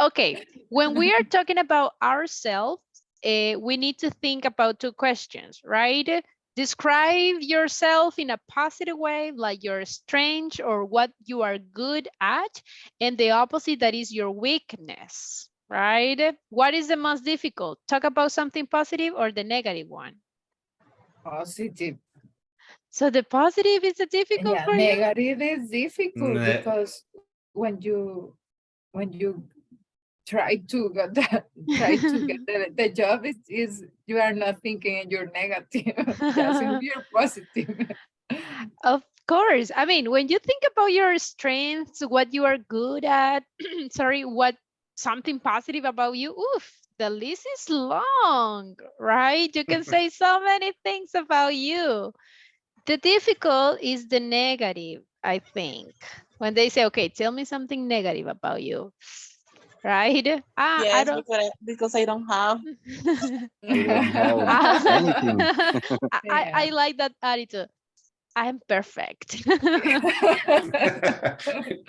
Okay, when we are talking about ourselves, we need to think about two questions, right? Describe yourself in a positive way, like your strength or what you are good at, and the opposite, that is your weakness, right? What is the most difficult? Talk about something positive or the negative one? Positive. So the positive is the difficult for you? Negative is difficult because when you try to get the job is you are not thinking in your negative, just in your positive. Of course. I mean, when you think about your strengths, what you are good at, sorry, what something positive about you, oof, the list is long, right? You can say so many things about you. The difficult is the negative, I think. When they say, okay, tell me something negative about you, right? Yes, I don't... because I don't have. You don't have anything. I like that attitude. I'm perfect.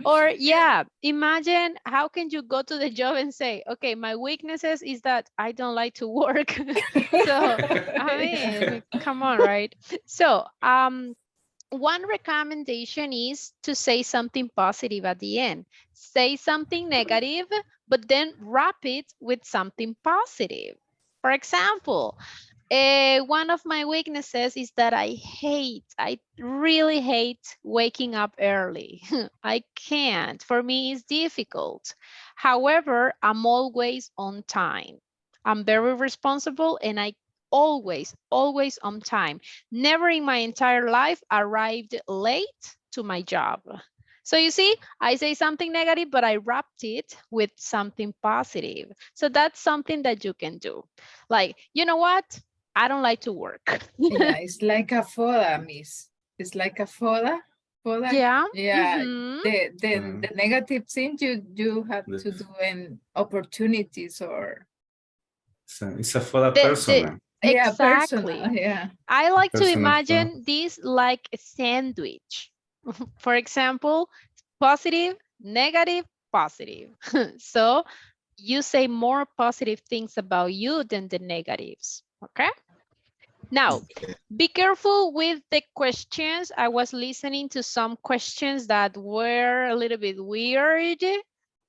Or yeah, imagine how can you go to the job and say, okay, my weaknesses is that I don't like to work. So, I mean, come on, right? So, one recommendation is to say something positive at the end. Say something negative, but then wrap it with something positive. For example, one of my weaknesses is that I really hate waking up early. I can't. For me, it's difficult. However, I'm always on time. I'm very responsible and I always on time. Never in my entire life arrived late to my job. So you see, I say something negative, but I wrapped it with something positive. So that's something that you can do. Like, you know what? I don't like to work. Yeah, it's like a foda, miss. It's like a foda. Yeah. Yeah. The negative thing you have to do in opportunities or. So it's a foda personal. Yeah, exactly. personal, yeah. I like to Personal imagine this like a sandwich. For example, positive, negative, positive. So you say more positive things about you than the negatives, okay? Now, be careful with the questions. I was listening to some questions that were a little bit weird.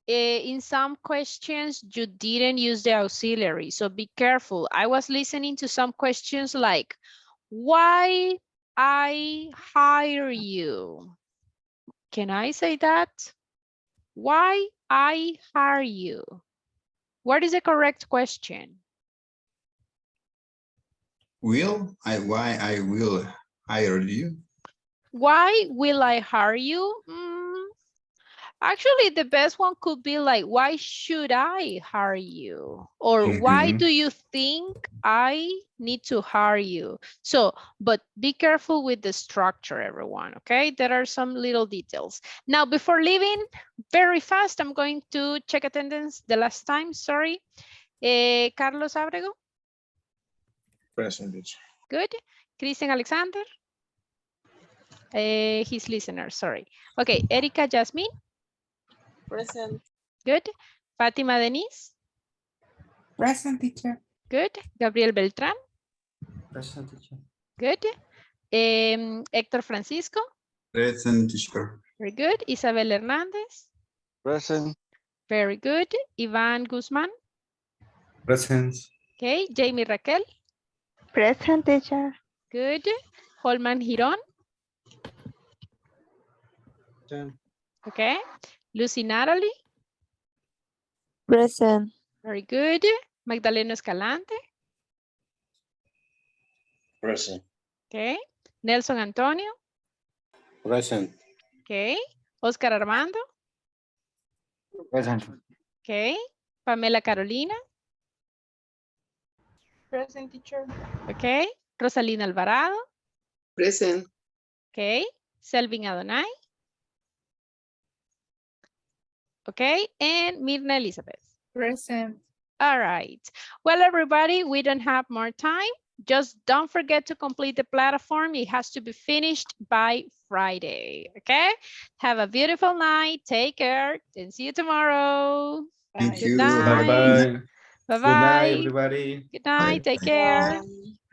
In some questions, you didn't use the auxiliary, so be careful. I was listening to some questions like, why I hire you? Can I say that? Why I hire you? What is the correct question? Why I will hire you? Why will I hire you? Actually, the best one could be like, why should I hire you? Or why do you think I need to hire you? So, but be careful with the structure, everyone, okay? There are some little details. Now, before leaving, very fast, I'm going to check attendance the last time, sorry. Carlos Abrego? Present, teacher. Good. Christian Alexander? His listener, sorry. Okay, Erika Jasmine? Present. Good. Fatima Denise? Present, teacher. Good. Gabriel Beltrán? Present, teacher. Good. Héctor Francisco? Present, teacher. Very good. Isabel Hernández? Present. Very good. Iván Guzmán? Present. Okay. Jamie Raquel? Present, teacher. Good. Holman Girón? Okay. Lucy Natalie? Present. Very good. Magdaleno Escalante? Present. Okay. Nelson Antonio? Present. Okay. Oscar Armando? Present. Okay. Pamela Carolina? Present, teacher. Okay. Rosalina Alvarado? Present. Okay. Selvin Adonai? Okay. And Mirna Elizabeth? Present. All right. Well, everybody, we don't have more time. Just don't forget to complete the platform. It has to be finished by Friday. Okay. Have a beautiful night. Take care and see you tomorrow. Thank Good you. night. Bye-bye. Bye-bye. Good night, everybody. Good night. Take care.